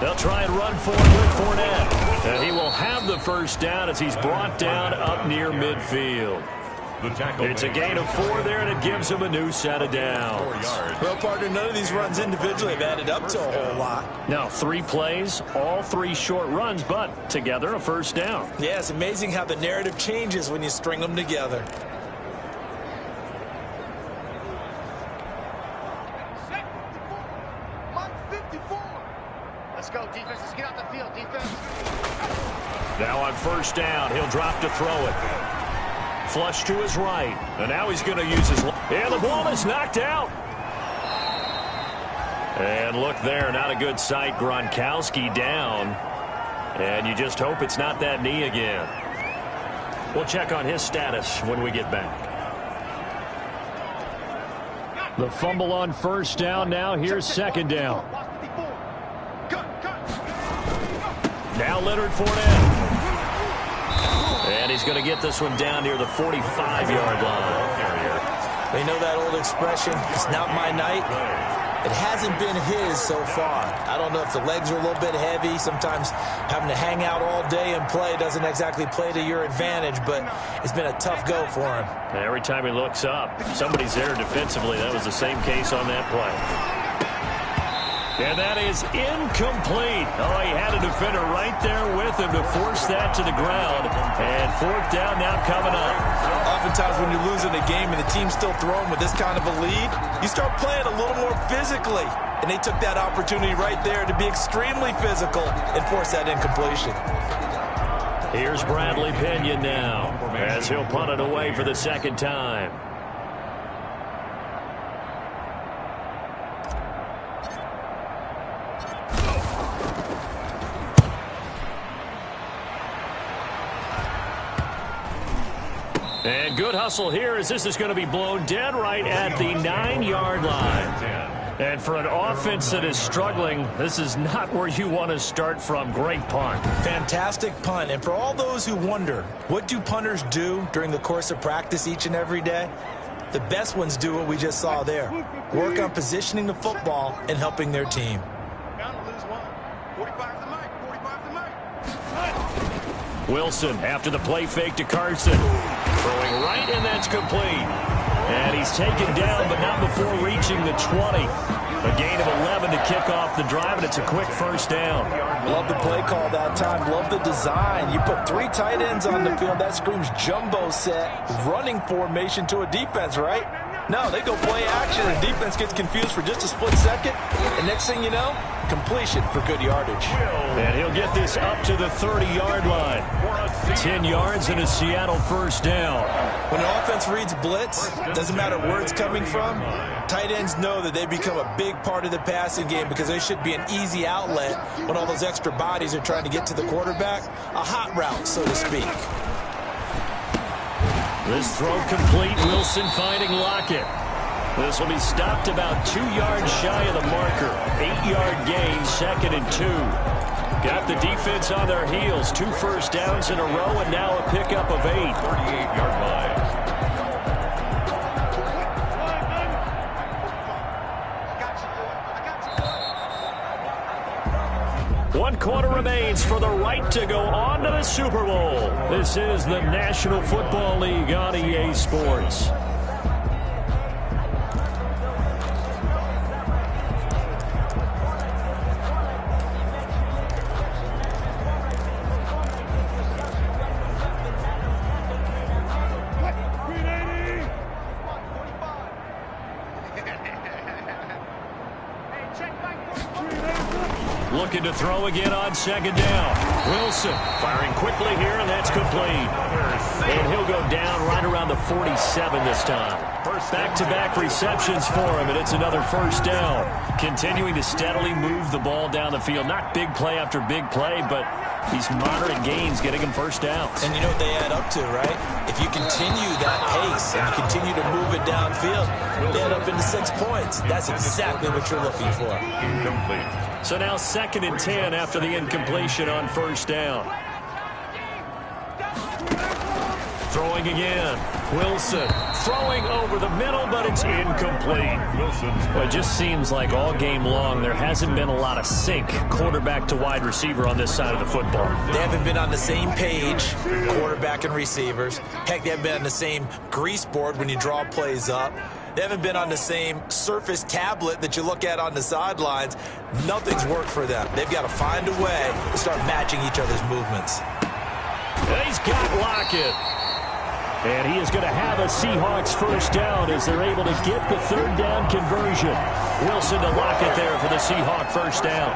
B: They'll try and run for it with Fournette. And he will have the first down as he's brought down up near midfield. It's a gain of 4 there, and it gives him a new set of downs.
C: Well, partner, none of these runs individually have added up to a whole lot.
B: Now, 3 plays, all 3 short runs, but together a first down.
C: Yeah, it's amazing how the narrative changes when you string them together.
D: Let's go, defense. Let's get out the field, defense.
B: Now on first down, he'll drop to throw it. Flush to his right. And now he's going to use his... And the ball is knocked out. And look there, not a good sight. Gronkowski down. And you just hope it's not that knee again. We'll check on his status when we get back. The fumble on first down. Now here's second down. Now Leonard Fournette. And he's going to get this one down near the 45-yard line.
C: They know that old expression, it's not my night. It hasn't been his so far. I don't know if the legs are a little bit heavy. Sometimes having to hang out all day and play doesn't exactly play to your advantage, but it's been a tough go for him.
B: And every time he looks up, somebody's there defensively. That was the same case on that play. And that is incomplete. Oh, he had a defender right there with him to force that to the ground. And 4th down now coming up.
C: Oftentimes when you're losing a game and the team's still throwing with this kind of a lead, you start playing a little more physically. And they took that opportunity right there to be extremely physical and force that incompletion.
B: Here's Bradley Pinion now as he'll punt it away for the second time. And good hustle here as this is going to be blown dead right at the 9-yard line. And for an offense that is struggling, this is not where you want to start from. Great punt.
C: Fantastic punt. And for all those who wonder, what do punters do during the course of practice each and every day? The best ones do what we just saw there. Work on positioning the football and helping their team.
B: Wilson after the play fake to Carson. Throwing right, and that's complete. And he's taken down, but not before reaching the 20. A gain of 11 to kick off the drive, and it's a quick first down.
C: Love the play call that time. Love the design. You put 3 tight ends on the field. That screams jumbo set, running formation to a defense, right? No, they go play action, and defense gets confused for just a split second. And next thing you know, completion for good yardage.
B: And he'll get this up to the 30-yard line. 10 yards and a Seattle first down.
C: When an offense reads blitz, doesn't matter where it's coming from, tight ends know that they become a big part of the passing game because they should be an easy outlet when all those extra bodies are trying to get to the quarterback. A hot route, so to speak.
B: This throw complete. Wilson finding Lockett. This will be stopped about 2 yards shy of the marker. 8-yard gain, 2nd and 2. Got the defense on their heels. 2 first downs in a row, and now a pickup of 8.
A: 38-yard line.
B: One quarter remains for the right to go on to the Super Bowl. This is the National Football League on EA Sports. Looking to throw again on second down. Wilson firing quickly here, and that's complete. And he'll go down right around the 47 this time. Back-to-back receptions for him, and it's another first down. Continuing to steadily move the ball down the field. Not big play after big play, but these moderate gains getting him first downs.
C: And you know what they add up to, right? If you continue that pace and you continue to move it downfield, they add up into 6 points. That's exactly what you're looking for.
A: Incomplete.
B: So now 2nd and 10 after the incompletion on first down. Throwing again. Wilson throwing over the middle, but it's incomplete. Well, it just seems like all game long there hasn't been a lot of sync quarterback to wide receiver on this side of the football.
C: They haven't been on the same page, quarterback and receivers. Heck, they haven't been on the same grease board when you draw plays up. They haven't been on the same Surface tablet that you look at on the sidelines. Nothing's worked for them. They've got to find a way to start matching each other's movements.
B: And he's got Lockett. And he is going to have a Seahawks first down as they're able to get the 3rd down conversion. Wilson to Lockett there for the Seahawk first down.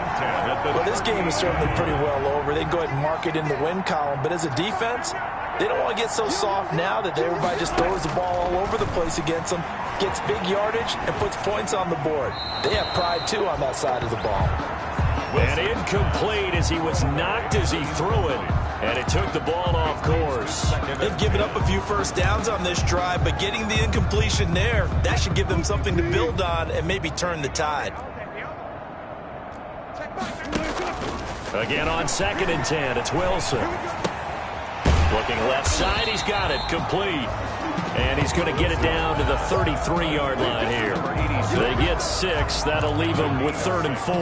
C: Well, this game is certainly pretty well over. They go ahead and mark it in the win column. But as a defense, they don't want to get so soft now that everybody just throws the ball all over the place against them, gets big yardage, and puts points on the board. They have pride, too, on that side of the ball.
B: And incomplete as he was knocked as he threw it. And it took the ball off course.
C: They've given up a few first downs on this drive, but getting the incompletion there, that should give them something to build on and maybe turn the tide.
B: Again on 2nd and 10, it's Wilson. Looking left side, he's got it, complete. And he's going to get it down to the 33-yard line here. They get 6. That'll leave them with 3rd and 4.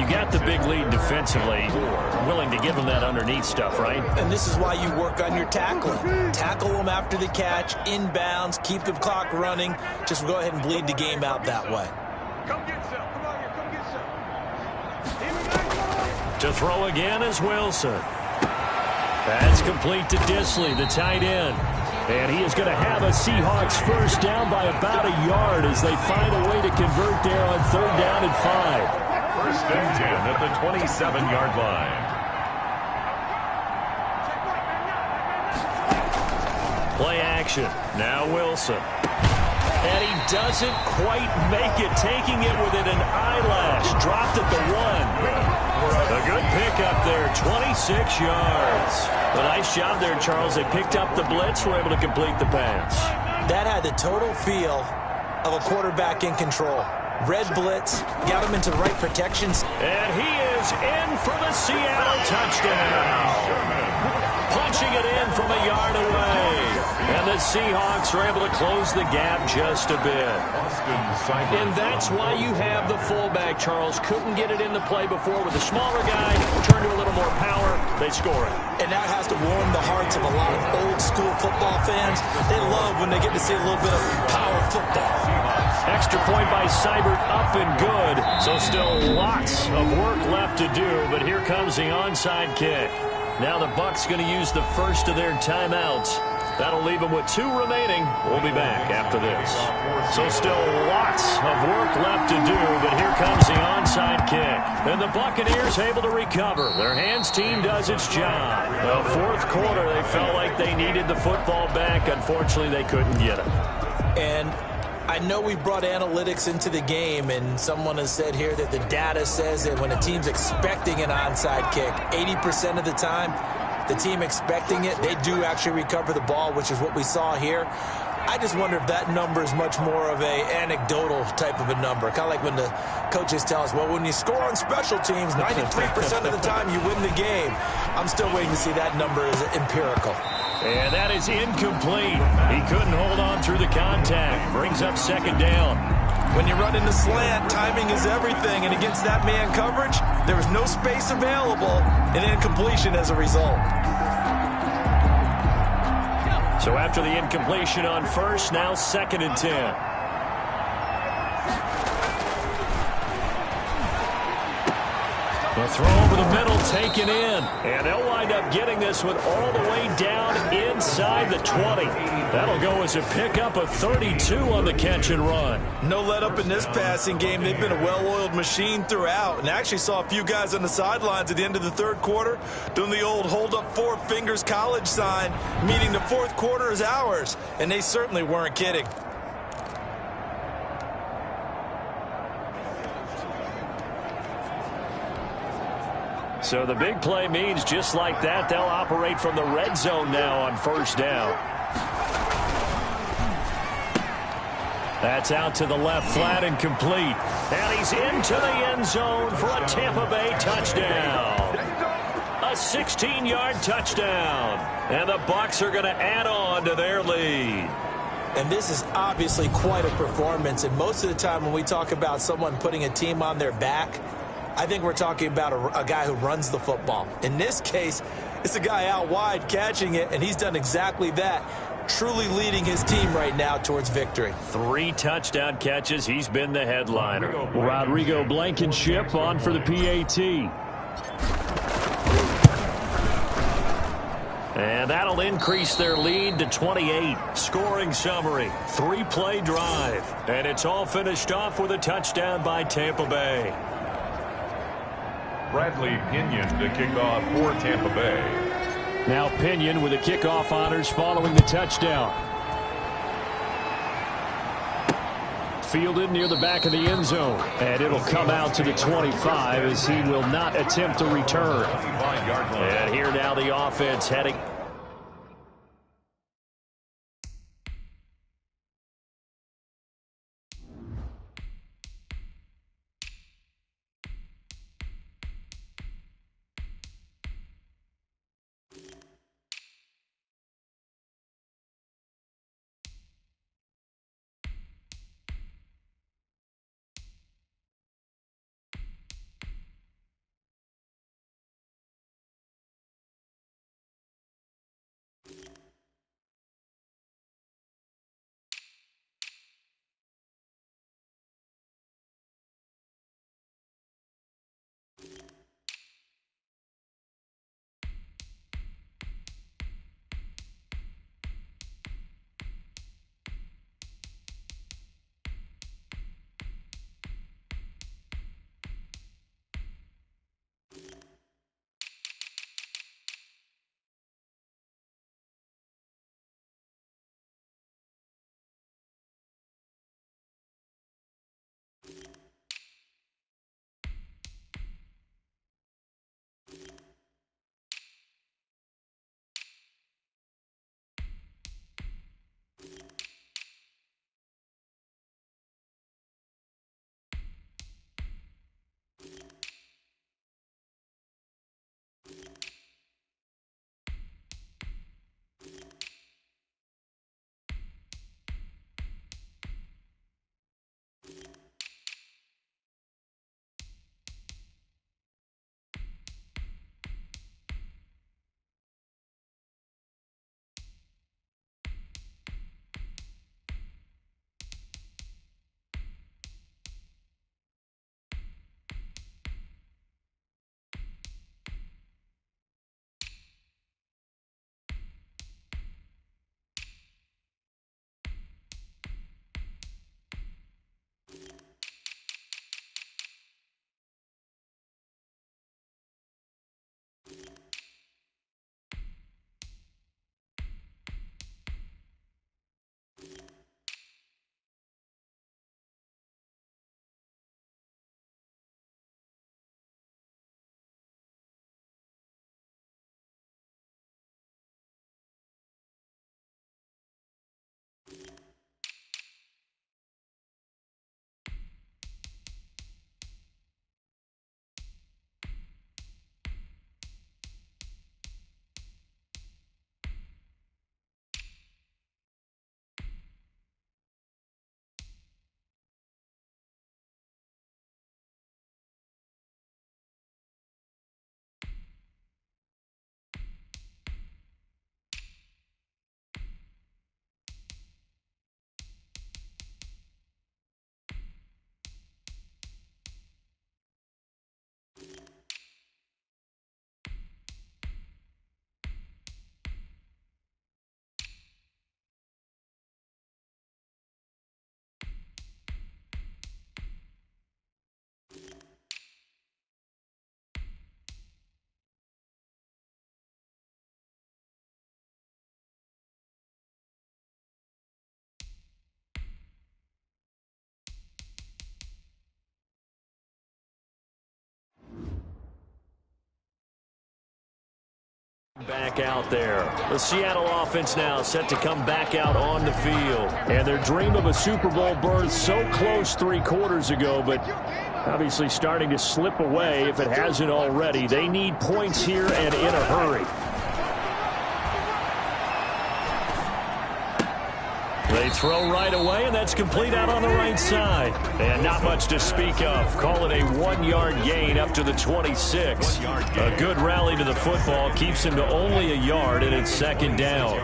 B: You got the big lead defensively. Willing to give them that underneath stuff, right?
C: And this is why you work on your tackling. Tackle them after the catch, inbounds, keep the clock running. Just go ahead and bleed the game out that way.
D: Come get some. Come on here. Come get some.
B: To throw again is Wilson. That's complete to Disley, the tight end. And he is going to have a Seahawks first down by about a yard as they find a way to convert there on 3rd down and 5.
A: 1st and 10 at the 27-yard line.
B: Play action. Now Wilson. And he doesn't quite make it, taking it within an eyelash. Dropped at the 1. A good pickup there, 26 yards. A nice job there, Charles. They picked up the blitz, were able to complete the pass.
C: That had the total feel of a quarterback in control. Red blitz, got him into the right protections.
B: And he is in for the Seattle touchdown. Punching it in from a yard away. And the Seahawks are able to close the gap just a bit. And that's why you have the fullback, Charles. Couldn't get it into play before with the smaller guy. Turn to a little more power. They score it.
C: And that has to warm the hearts of a lot of old-school football fans. They love when they get to see a little bit of power football.
B: Extra point by Seibert, up and good. So still lots of work left to do, but here comes the onside kick. Now the Bucs going to use the first of their timeouts. That'll leave them with 2 remaining. We'll be back after this. So still lots of work left to do, but here comes the onside kick. And the Buccaneers able to recover. Their hands team does its job. The 4th quarter, they felt like they needed the football back. Unfortunately, they couldn't get it.
C: And I know we brought analytics into the game, and someone has said here that the data says that when a team's expecting an onside kick, 80% of the time, the team expecting it, they do actually recover the ball, which is what we saw here. I just wonder if that number is much more of a anecdotal type of a number. Kind of like when the coaches tell us, well, when you score on special teams, 93% of the time you win the game. I'm still waiting to see that number as empirical.
B: And that is incomplete. He couldn't hold on through the contact. Brings up 2nd down.
C: When you run in the slant, timing is everything. And against that man coverage, there was no space available, and incompletion as a result.
B: So after the incompletion on first, now 2nd and 10. The throw over the middle taken in. And they'll wind up getting this one all the way down inside the 20. That'll go as a pickup of 32 on the catch and run.
C: No let up in this passing game. They've been a well-oiled machine throughout. And actually saw a few guys on the sidelines at the end of the third quarter doing the old hold up four fingers college sign, meaning the fourth quarter is ours. And they certainly weren't kidding.
B: So the big play means just like that, they'll operate from the red zone now on first down. That's out to the left flat and complete. And he's into the end zone for a Tampa Bay touchdown. A 16-yard touchdown. And the Bucs are going to add on to their lead.
C: And this is obviously quite a performance. And most of the time when we talk about someone putting a team on their back, I think we're talking about a guy who runs the football. In this case, it's a guy out wide catching it, and he's done exactly that, truly leading his team right now towards victory.
B: 3 touchdown catches. He's been the headliner. Rodrigo Blankenship on for the PAT. And that'll increase their lead to 28. Scoring summary, 3-play drive. And it's all finished off with a touchdown by Tampa Bay.
A: Bradley Pinion to kick off for Tampa Bay.
B: Now Pinion with the kickoff honors following the touchdown. Fielded near the back of the end zone. And it'll come out to the 25 as he will not attempt to return. And here now the offense heading. back out there. The Seattle offense now set to come back out on the field. And their dream of a Super Bowl berth so close 3 quarters ago, but obviously starting to slip away if it hasn't already. They need points here and in a hurry. They throw right away, and that's complete out on the right side. And not much to speak of. Call it a 1-yard gain up to the 26. A good rally to the football keeps him to only a yard, and it's second down.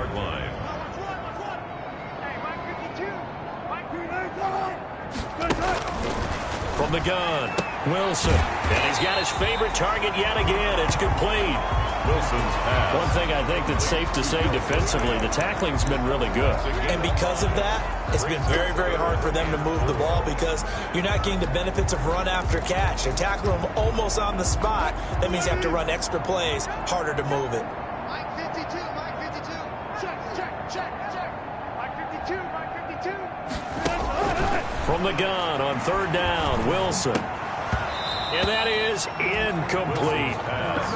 B: From the gun, Wilson. And he's got his favorite target yet again. It's complete.
A: Wilson's pass.
B: One thing I think that's safe to say defensively, the tackling's been really good.
C: And because of that, it's been very, very hard for them to move the ball because you're not getting the benefits of run after catch. They're tackling them almost on the spot. That means you have to run extra plays, harder to move it.
D: Mike 52, Mike 52. Check, check, check, check. Mike 52, Mike 52.
B: From the gun on 3rd down, Wilson. And that is incomplete.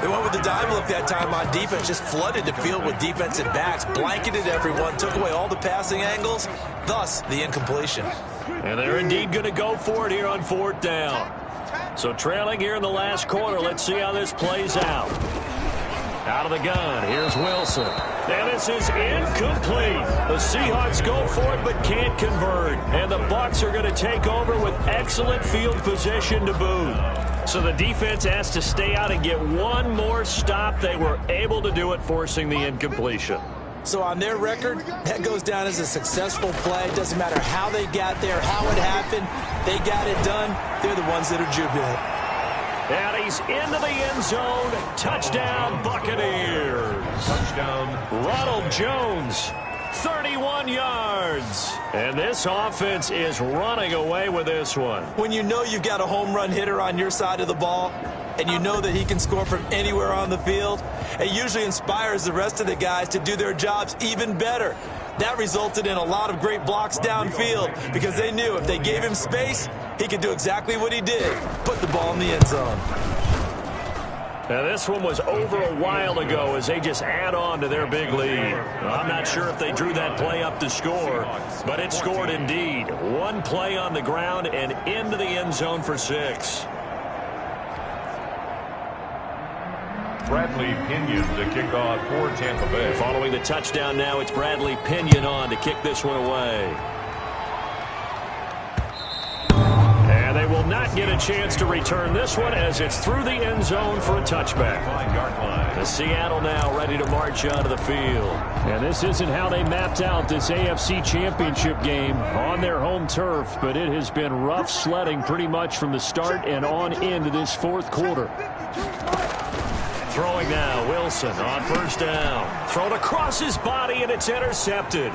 C: They went with the dive look that time on defense, just flooded the field with defensive backs, blanketed everyone, took away all the passing angles, thus the incompletion.
B: And they're indeed going to go for it here on 4th down. So trailing here in the last quarter, let's see how this plays out. Out of the gun, here's Wilson. And this is incomplete. The Seahawks go for it but can't convert. And the Bucs are going to take over with excellent field position to boot. So the defense has to stay out and get one more stop. They were able to do it, forcing the incompletion.
C: So on their record, that goes down as a successful play. It doesn't matter how they got there, how it happened. They got it done. They're the ones that are jubilant.
B: And he's into the end zone. Touchdown, Buccaneers.
A: Touchdown.
B: Ronald Jones, 31 yards. And this offense is running away with this one.
C: When you know you've got a home run hitter on your side of the ball, and you know that he can score from anywhere on the field, it usually inspires the rest of the guys to do their jobs even better. That resulted in a lot of great blocks downfield because they knew if they gave him space, he could do exactly what he did, put the ball in the end zone.
B: Now this one was over a while ago as they just add on to their big lead. Well, I'm not sure if they drew that play up to score, but it scored indeed. One play on the ground and into the end zone for 6.
A: Bradley Pinion to kick off for Tampa Bay.
B: Following the touchdown now, it's Bradley Pinion on to kick this one away. And they will not get a chance to return this one as it's through the end zone for a touchback.
A: 5-yard line.
B: The Seattle now ready to march onto the field. And this isn't how they mapped out this AFC Championship game on their home turf, but it has been rough sledding pretty much from the start and on into this 4th quarter. Throwing now, Wilson on 1st down. Thrown across his body, and it's intercepted.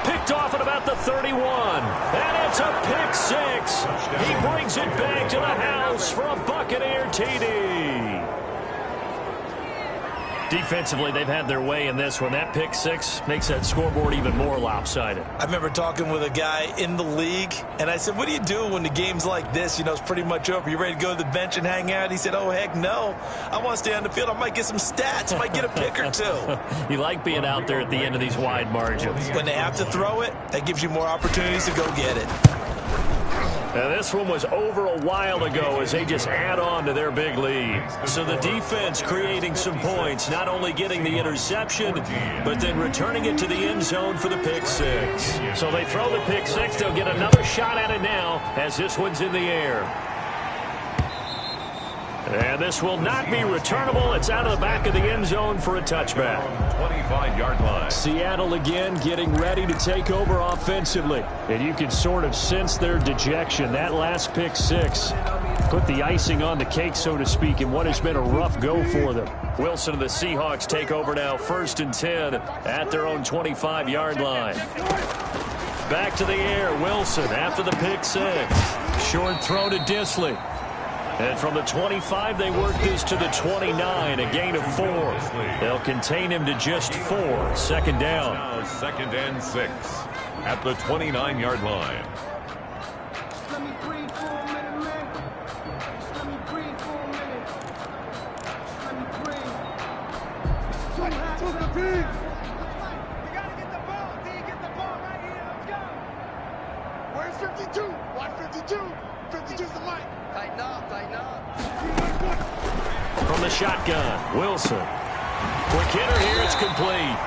B: Picked off at about the 31. And it's a pick 6. He brings it back to the house for a Buccaneer TD. Defensively, they've had their way in this one. That pick 6 makes that scoreboard even more lopsided.
C: I remember talking with a guy in the league, and I said, what do you do when the game's like this? You know, it's pretty much over. You ready to go to the bench and hang out? He said, oh, heck no. I want to stay on the field. I might get some stats. I might get a pick or 2.
B: You like being out there at the end of these wide margins.
C: When they have to throw it, that gives you more opportunities to go get it.
B: Now this one was over a while ago as they just add on to their big lead. So the defense creating some points, not only getting the interception, but then returning it to the end zone for the pick 6. So they throw the pick 6. They'll get another shot at it now as this one's in the air. And this will not be returnable. It's out of the back of the end zone for a touchback.
A: 25-yard line.
B: Seattle again getting ready to take over offensively. And you can sort of sense their dejection. That last pick 6 put the icing on the cake, so to speak, in what has been a rough go for them. Wilson and the Seahawks take over now 1st and 10 at their own 25-yard line. Back to the air, Wilson after the pick 6. Short throw to Disley. And from the 25, they work this to the 29, a gain of 4. They'll contain him to just 4. 2nd down.
A: Now 2nd and 6 at the 29-yard line.
D: Let me breathe for a minute, man. Let me breathe for a minute. Let me breathe. Too Where's 52? Watch 52. 52's the mic. Tighten up, tighten up.
B: From the shotgun, Wilson. Quick hitter here, it's complete.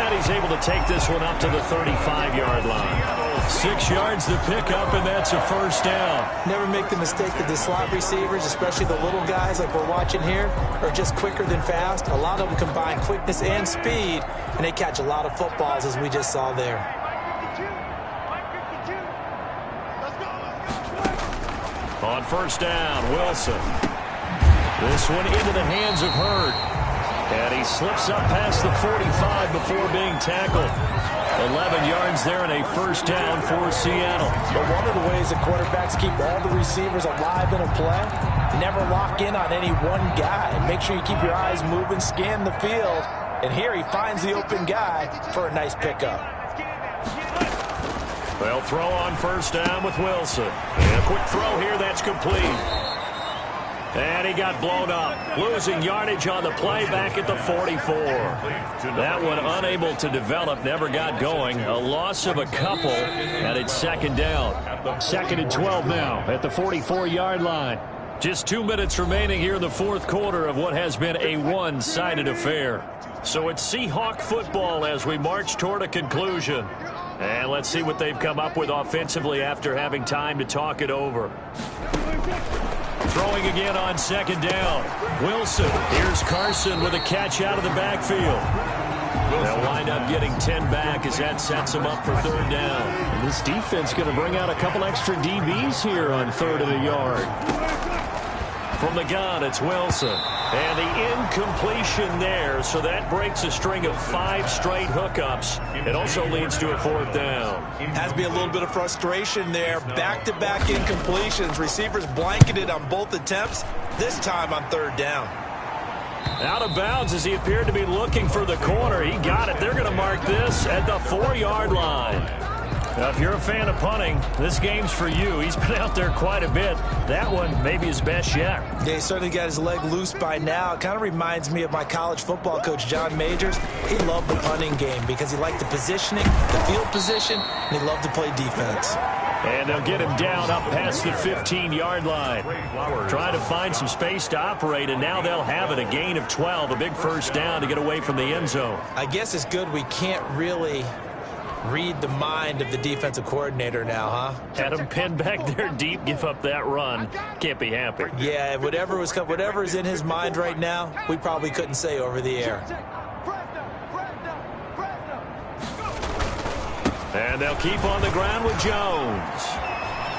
B: And he's able to take this one up to the 35-yard line. 6 yards to pick up, and that's a first down.
C: Never make the mistake that the slot receivers, especially the little guys like we're watching here, are just quicker than fast. A lot of them combine quickness and speed, and they catch a lot of footballs, as we just saw there.
B: On first down, Wilson. This one into the hands of Hurd. And he slips up past the 45 before being tackled. 11 yards there and a first down for Seattle.
C: But one of the ways that quarterbacks keep all the receivers alive in a play, never lock in on any one guy. Make sure you keep your eyes moving, scan the field. And here he finds the open guy for a nice pickup.
B: They'll throw on first down with Wilson. And a quick throw here, that's complete. And he got blown up, losing yardage on the play back at the 44. That one unable to develop, never got going. A loss of a couple, and it's second down. Second and 12 now at the 44-yard line. Just 2 minutes remaining here in the fourth quarter of what has been a one-sided affair. So it's Seahawk football as we march toward a conclusion. And let's see what they've come up with offensively after having time to talk it over. Throwing again on second down. Wilson. Here's Carson with a catch out of the backfield. They'll wind up getting 10 back as that sets them up for third down. And this defense going to bring out a couple extra DBs here on third and a yard. From the gun, it's Wilson. And the incompletion there, so that breaks a string of 5 straight hookups. It also leads to a fourth down.
C: Has to be a little bit of frustration there. Back-to-back incompletions. Receivers blanketed on both attempts, this time on third down.
B: Out of bounds as he appeared to be looking for the corner. He got it. They're going to mark this at the 4-yard line. Now, if you're a fan of punting, this game's for you. He's been out there quite a bit. That one may be his best yet.
C: Yeah, he certainly got his leg loose by now. It kind of reminds me of my college football coach, John Majors. He loved the punting game because he liked the positioning, the field position, and he loved to play defense.
B: And they'll get him down up past the 15-yard line. Trying to find some space to operate, and now they'll have it. A gain of 12, a big first down to get away from the end zone.
C: I guess it's good we can't really read the mind of the defensive coordinator now, huh?
B: Had him pinned back there deep, give up that run. Can't be happy.
C: Yeah, whatever is in his mind right now, we probably couldn't say over the air.
B: And they'll keep on the ground with Jones.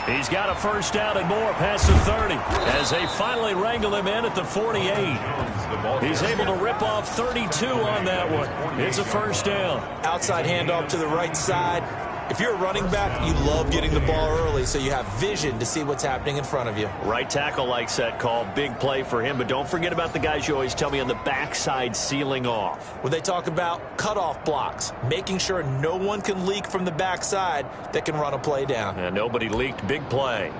B: He's got a first down and more past the 30 as they finally wrangle him in at the 48. He's able to rip off 32 on that one. It's a first down.
C: Outside handoff to the right side. If you're a running back, you love getting the ball early so you have vision to see what's happening in front of you.
B: Right tackle likes that call. Big play for him, but don't forget about the guys you always tell me on the backside sealing off.
C: When they talk about cutoff blocks, making sure no one can leak from the backside that can run a play down.
B: And nobody leaked. Big play.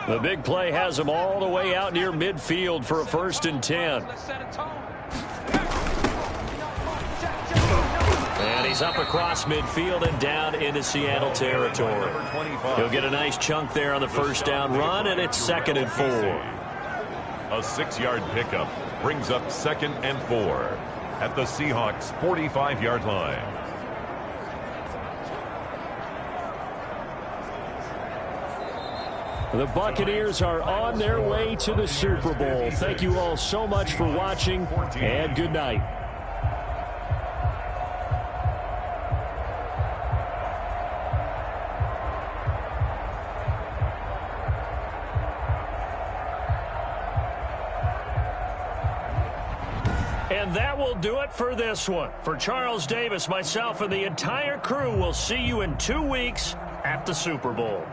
B: The big play has him all the way out near midfield for a first and 10. And he's up across midfield and down into Seattle territory. He'll get a nice chunk there on the first down run, and it's second and 4.
A: A 6-yard pickup brings up second and 4 at the Seahawks' 45-yard line.
B: The Buccaneers are on their way to the Super Bowl. Thank you all so much for watching, and good night. And that will do it for this one. For Charles Davis, myself, and the entire crew, we'll see you in 2 weeks at the Super Bowl.